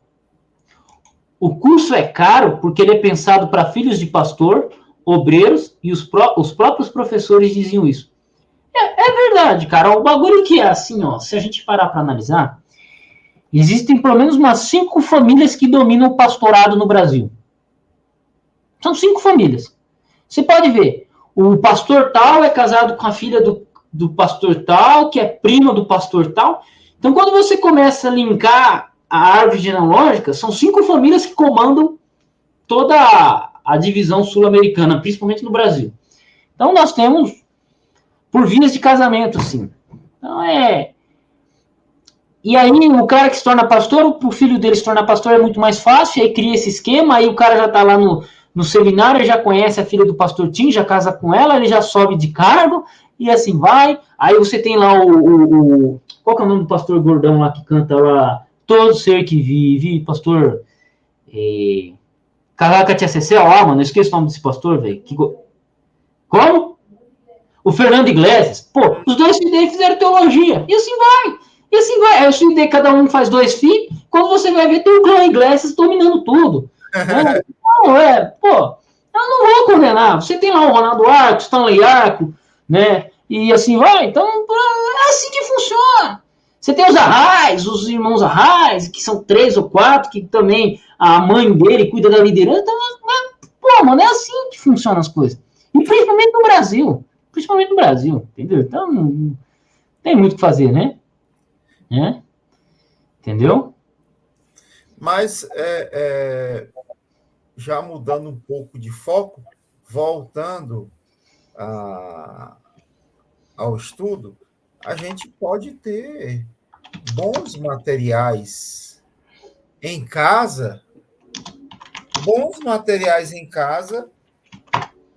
O curso é caro porque ele é pensado para filhos de pastor, obreiros, e os próprios professores diziam isso. É verdade, cara. O bagulho que é assim, ó, se a gente parar para analisar, existem pelo menos umas 5 famílias que dominam o pastorado no Brasil. São 5 famílias. Você pode ver, o pastor tal é casado com a filha do pastor tal, que é prima do pastor tal. Então, quando você começa a linkar a árvore genealógica, são 5 famílias que comandam toda a divisão sul-americana, principalmente no Brasil. Então, nós temos por vias de casamento, sim. Então, E aí, o cara que se torna pastor, o filho dele se tornar pastor é muito mais fácil, aí cria esse esquema, aí o cara já está lá no seminário, já conhece a filha do pastor Tim, já casa com ela, ele já sobe de cargo, e assim vai. Aí você tem lá qual que é o nome do pastor gordão lá que canta lá? Todo ser que vive, pastor... Casado com a tia Cecel, mano, eu esqueço o nome desse pastor, velho. Como? O Fernando Iglesias. Pô, os dois filhos fizeram teologia, e assim vai. E assim vai. Aí o filho dele, cada um faz 2 filhos, quando você vai ver, tem um clã Iglesias dominando tudo. Pô, eu não vou condenar. Você tem lá o Ronaldo Arco, Stanley Arco, né? E assim vai. Então, é assim que funciona. Você tem os Arrais, os irmãos Arrais, que são 3 ou 4, que também a mãe dele cuida da liderança. Então, pô, mano, é assim que funcionam as coisas. E principalmente no Brasil. Principalmente no Brasil, entendeu? Então, não tem muito o que fazer, né? Entendeu? Mas, já mudando um pouco de foco, voltando ao estudo, a gente pode ter bons materiais em casa,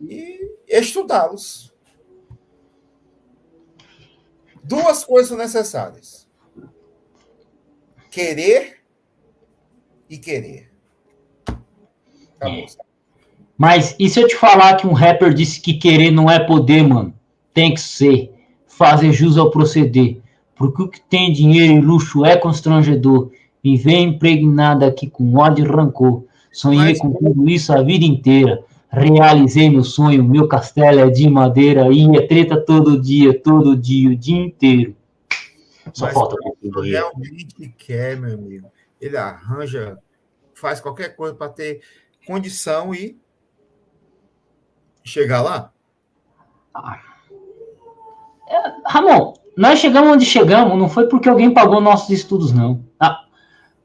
e estudá-los. 2 coisas são necessárias: querer e querer. Acabou. Mas e se eu te falar que um rapper disse que querer não é poder, mano? Tem que ser. Fazer jus ao proceder. Porque o que tem dinheiro e luxo é constrangedor. E vem impregnado aqui com ódio e rancor. Sonhei com tudo isso a vida inteira. Realizei meu sonho, meu castelo é de madeira. E é treta todo dia, o dia inteiro. Só falta pouquinho. Realmente quer, meu amigo. Ele arranja, faz qualquer coisa para ter condição e chegar lá. Ramon, nós chegamos onde chegamos, não foi porque alguém pagou nossos estudos, não.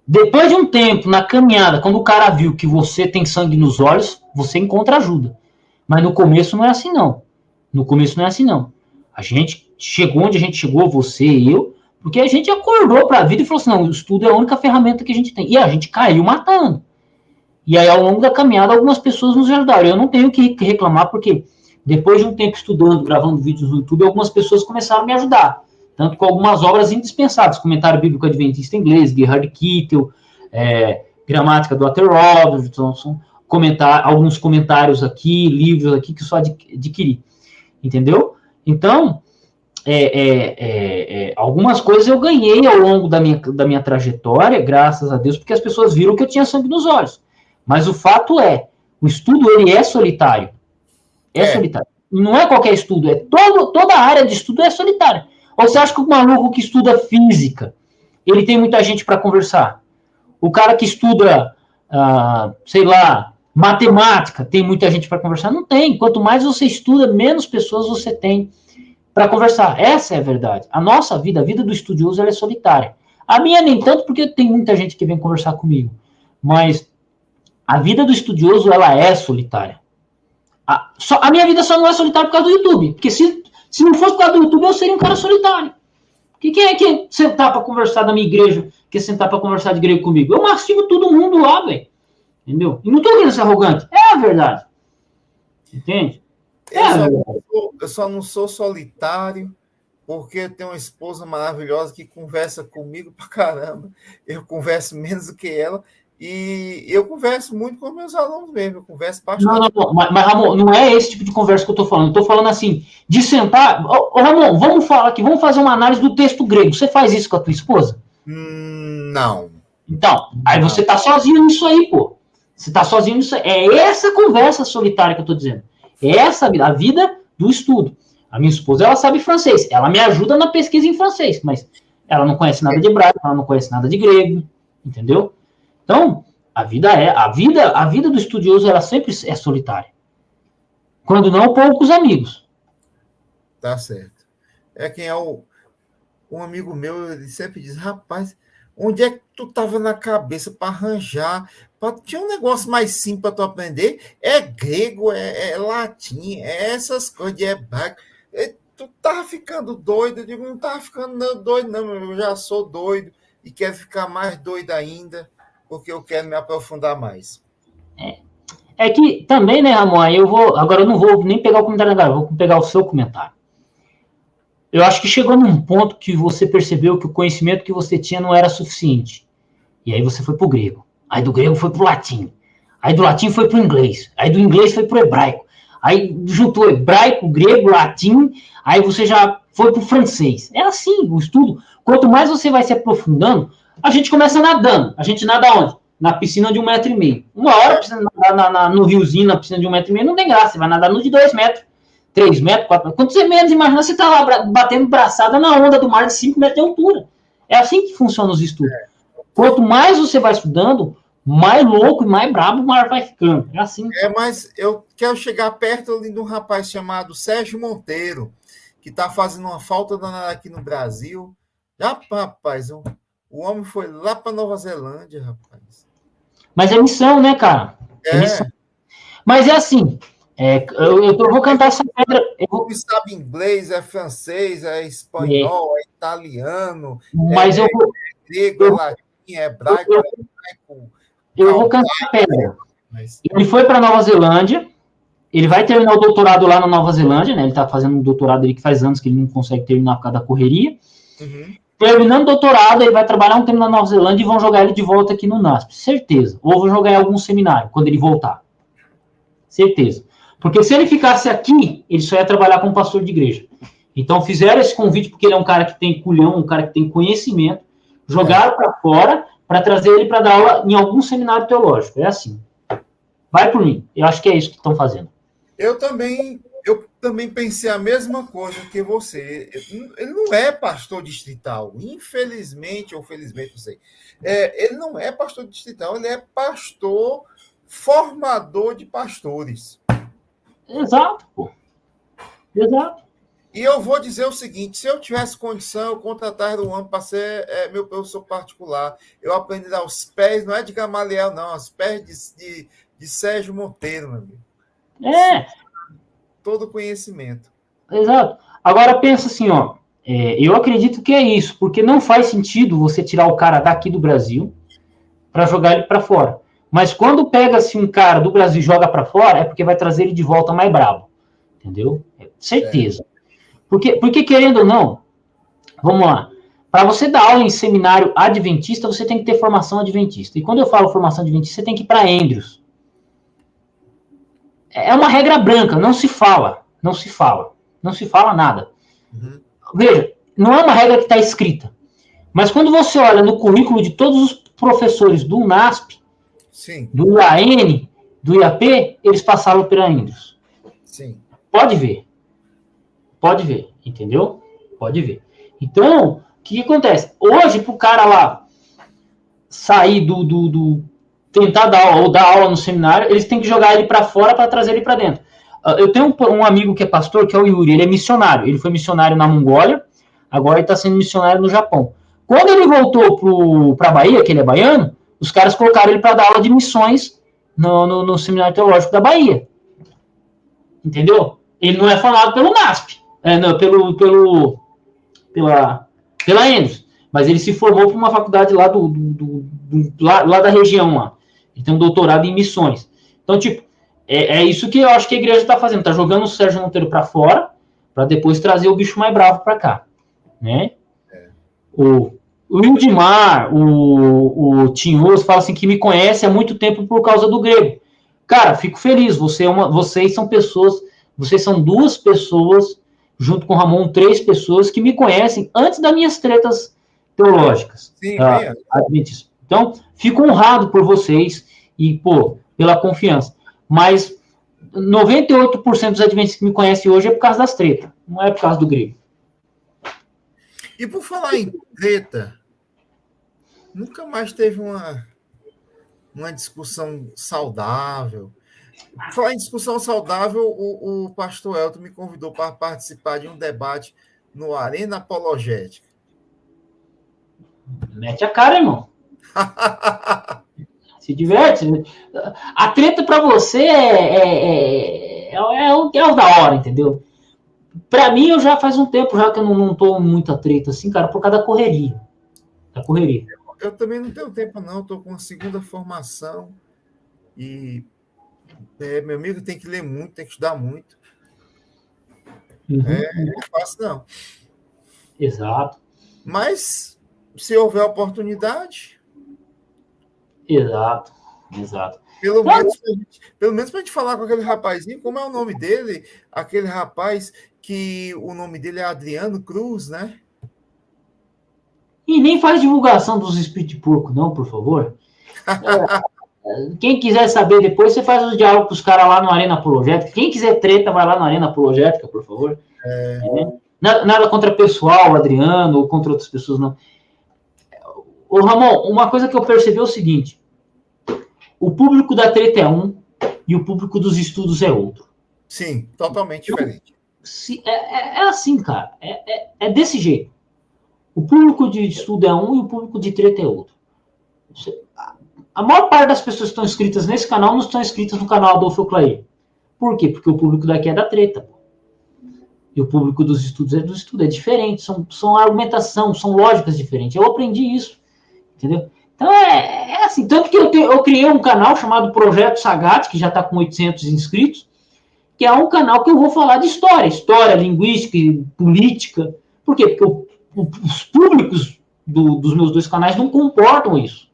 Depois de um tempo, na caminhada, quando o cara viu que você tem sangue nos olhos, você encontra ajuda. Mas no começo não é assim, não. A gente chegou onde a gente chegou, você e eu, porque a gente acordou para a vida e falou assim, não, o estudo é a única ferramenta que a gente tem. E a gente caiu matando. E aí, ao longo da caminhada, algumas pessoas nos ajudaram. Eu não tenho que reclamar, porque depois de um tempo estudando, gravando vídeos no YouTube, algumas pessoas começaram a me ajudar. Tanto com algumas obras indispensáveis, Comentário Bíblico Adventista em Inglês, Gerhard Kittel, Gramática do Walter Robertson, alguns comentários aqui, livros aqui que eu só adquiri. Entendeu? Então, algumas coisas eu ganhei ao longo da minha trajetória, graças a Deus, porque as pessoas viram que eu tinha sangue nos olhos. Mas o fato é, o estudo, ele é solitário. É solitário. Não é qualquer estudo, toda a área de estudo é solitária. Ou você acha que o maluco que estuda física, ele tem muita gente para conversar? O cara que estuda, sei lá, matemática, tem muita gente para conversar? Não tem. Quanto mais você estuda, menos pessoas você tem para conversar. Essa é a verdade. A nossa vida, a vida do estudioso, ela é solitária. A minha nem tanto, porque tem muita gente que vem conversar comigo. Mas a vida do estudioso, ela é solitária. A minha vida só não é solitária por causa do YouTube. Porque se não fosse por causa do YouTube, eu seria um cara solitário. Porque quem é que sentar para conversar da minha igreja, quer sentar para conversar de grego comigo? Eu mastigo todo mundo lá, velho. Entendeu? E não tô querendo ser arrogante. É a verdade. Entende? Eu só não sou solitário porque eu tenho uma esposa maravilhosa que conversa comigo pra caramba. Eu converso menos do que ela. E eu converso muito com meus alunos mesmo, eu converso bastante. Não, mas Ramon, não é esse tipo de conversa que eu tô falando. Eu tô falando assim, de sentar. Ô, Ramon, vamos falar aqui, vamos fazer uma análise do texto grego. Você faz isso com a tua esposa? Não. Então, aí você tá sozinho nisso aí, pô. Você tá sozinho nisso aí. É essa conversa solitária que eu tô dizendo. É essa a vida do estudo. A minha esposa, ela sabe francês. Ela me ajuda na pesquisa em francês, mas ela não conhece nada de hebraico, ela não conhece nada de grego, entendeu? Então, a vida do estudioso, ela sempre é solitária. Quando não, poucos amigos. Tá certo. Um amigo meu, ele sempre diz, rapaz, onde é que tu tava na cabeça para arranjar? Tinha um negócio mais simples para tu aprender? É grego, é latim, é essas coisas de hebraico. Tu tava ficando doido? Eu digo, não tava ficando doido, não, eu já sou doido e quero ficar mais doido ainda, porque eu quero me aprofundar mais. É que também, né, Ramon, agora eu não vou nem pegar o comentário agora, eu vou pegar o seu comentário. Eu acho que chegou num ponto que você percebeu que o conhecimento que você tinha não era suficiente. E aí você foi pro grego. Aí do grego foi pro latim. Aí do latim foi pro inglês. Aí do inglês foi pro hebraico. Aí juntou hebraico, grego, latim. Aí você já foi pro francês. É assim o estudo. Quanto mais você vai se aprofundando, a gente começa nadando. A gente nada onde? Na piscina de 1,5 metro. Uma hora precisa nadar no riozinho, na piscina de 1,5 metro, não tem graça. Você vai nadar no de 2 metros. 3 metros, 4 metros. Quando você menos imagina, você está lá batendo braçada na onda do mar de 5 metros de altura. É assim que funcionam os estudos. Quanto mais você vai estudando, mais louco e mais brabo o mar vai ficando. É assim. Mas eu quero chegar perto ali de um rapaz chamado Sérgio Monteiro, que está fazendo uma falta danada aqui no Brasil. Rapaz, o homem foi lá para Nova Zelândia, rapaz. Mas é missão, né, cara? É missão. Mas é assim, eu vou cantar essa pedra. Ele sabe inglês, é francês, é espanhol, é italiano, mas é grego, é latim, é hebraico, eu vou cantar a pedra. Ele foi para Nova Zelândia, ele vai terminar o doutorado lá na Nova Zelândia, né? Ele está fazendo um doutorado ali que faz anos que ele não consegue terminar por causa da correria. Uhum. Terminando o doutorado, ele vai trabalhar um tempo na Nova Zelândia e vão jogar ele de volta aqui no NASP. Certeza. Ou vão jogar em algum seminário, quando ele voltar. Certeza. Porque se ele ficasse aqui, ele só ia trabalhar como pastor de igreja. Então fizeram esse convite porque ele é um cara que tem culhão, um cara que tem conhecimento, jogaram para fora para trazer ele para dar aula em algum seminário teológico. É assim. Vai por mim. Eu acho que é isso que estão fazendo. Eu também pensei a mesma coisa que você. Ele não é pastor distrital, infelizmente ou felizmente, não sei. Ele não é pastor distrital, ele é pastor formador de pastores. Exato, pô. Exato. E eu vou dizer o seguinte, se eu tivesse condição, eu contrataria o homem para ser meu professor particular. Eu aprendi aos pés, não é de Gamaliel, não, aos pés de Sérgio Monteiro, meu amigo. Todo conhecimento. Exato. Agora pensa assim, ó. Eu acredito que é isso, porque não faz sentido você tirar o cara daqui do Brasil para jogar ele para fora. Mas quando pega-se um cara do Brasil e joga para fora, é porque vai trazer ele de volta mais brabo. Entendeu? Certeza. Porque, querendo ou não, vamos lá, para você dar aula em seminário adventista, você tem que ter formação adventista. E quando eu falo formação adventista, você tem que ir para Andrews. É uma regra branca, não se fala nada. Uhum. Veja, não é uma regra que está escrita. Mas quando você olha no currículo de todos os professores do NASP, Sim. Do IAN, do IAP, eles passaram pela Indus. Sim. Pode ver, entendeu? Pode ver. Então, o que acontece? Hoje, pro cara lá sair tentar dar aula, ou dar aula no seminário, eles têm que jogar ele para fora para trazer ele para dentro. Eu tenho um amigo que é pastor, que é o Yuri, ele é missionário. Ele foi missionário na Mongólia, agora ele está sendo missionário no Japão. Quando ele voltou para a Bahia, que ele é baiano, os caras colocaram ele para dar aula de missões no Seminário Teológico da Bahia. Entendeu? Ele não é falado pelo NASP, não, pela Endos, mas ele se formou por uma faculdade lá, lá da região lá. Ele tem um doutorado em missões. Então, tipo, é isso que eu acho que a igreja está fazendo. Está jogando o Sérgio Monteiro para fora, para depois trazer o bicho mais bravo para cá. Né? O Wildemar, o Tinhoso fala assim que me conhece há muito tempo por causa do grego. Cara, fico feliz. Vocês são pessoas, vocês são 2 pessoas, junto com o Ramon, 3 pessoas que me conhecem antes das minhas tretas teológicas. Sim, então, fico honrado por vocês e, pela confiança. Mas 98% dos adventistas que me conhecem hoje é por causa das tretas, não é por causa do grego. E por falar em treta, nunca mais teve uma discussão saudável. Por falar em discussão saudável, o pastor Elton me convidou para participar de um debate no Arena Apologética. Mete a cara, irmão. Se diverte. A treta para você é o da hora, entendeu? Para mim, eu já faz um tempo já que eu não tô muita treta assim, cara, por causa da correria. Eu também não tenho tempo, não. Estou com a 2ª formação e meu amigo tem que ler muito, tem que estudar muito. Não é fácil, não. Exato. Mas, se houver oportunidade... Exato. Pelo menos para a gente falar com aquele rapazinho, como é o nome dele? Aquele rapaz que o nome dele é Adriano Cruz, né? E nem faz divulgação dos espíritos de porco, não, por favor. Quem quiser saber depois, você faz os diálogos com os caras lá no Arena Apologética. Quem quiser treta, vai lá no Arena Apologética, por favor. Nada contra pessoal, Adriano, ou contra outras pessoas, não. Ô, Ramon, uma coisa que eu percebi é o seguinte. O público da treta é um e o público dos estudos é outro. Sim, totalmente diferente. É assim, cara. É desse jeito. O público de estudo é um e o público de treta é outro. A maior parte das pessoas que estão inscritas nesse canal não estão inscritas no canal Adolfo Clay. Por quê? Porque o público daqui é da treta. E o público dos estudos é do estudo. É diferente. São argumentação, são lógicas diferentes. Eu aprendi isso. Entendeu? Então, é assim. Tanto que eu criei um canal chamado Projeto Sagat, que já está com 800 inscritos, que é um canal que eu vou falar de história, linguística, política. Por quê? Porque os públicos dos meus 2 canais não comportam isso.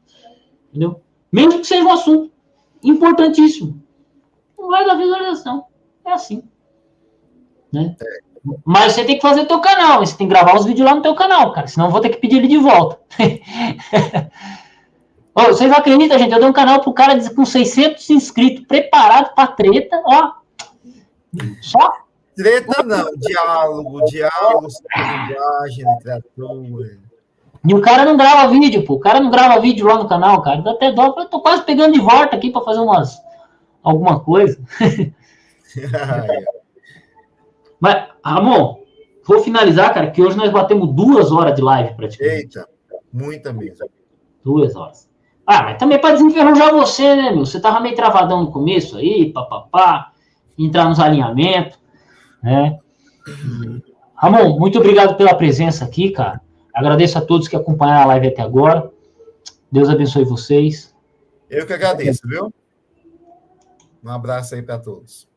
Entendeu? Mesmo que seja um assunto importantíssimo. Não vai dar visualização. É assim. Né? Mas você tem que fazer o teu canal. Você tem que gravar os vídeos lá no teu canal, cara. Senão eu vou ter que pedir ele de volta. Vocês acreditam, gente? Eu dei um canal pro cara com 600 inscritos, preparado pra treta. Ó. Só? Treta não. Diálogo sobre linguagem, literatura. E o cara não grava vídeo, pô. O cara não grava vídeo lá no canal, cara. Dá até dó. Eu tô quase pegando de volta aqui pra fazer alguma coisa. Mas, Ramon, vou finalizar, cara, que hoje nós batemos 2 horas de live praticamente. Eita, muita mesmo. 2 horas. Mas também para desenferrujar você, né, meu? Você tava meio travadão no começo aí, papapá, entrar nos alinhamentos, né? Ramon, muito obrigado pela presença aqui, cara. Agradeço a todos que acompanharam a live até agora. Deus abençoe vocês. Eu que agradeço, viu? Um abraço aí para todos.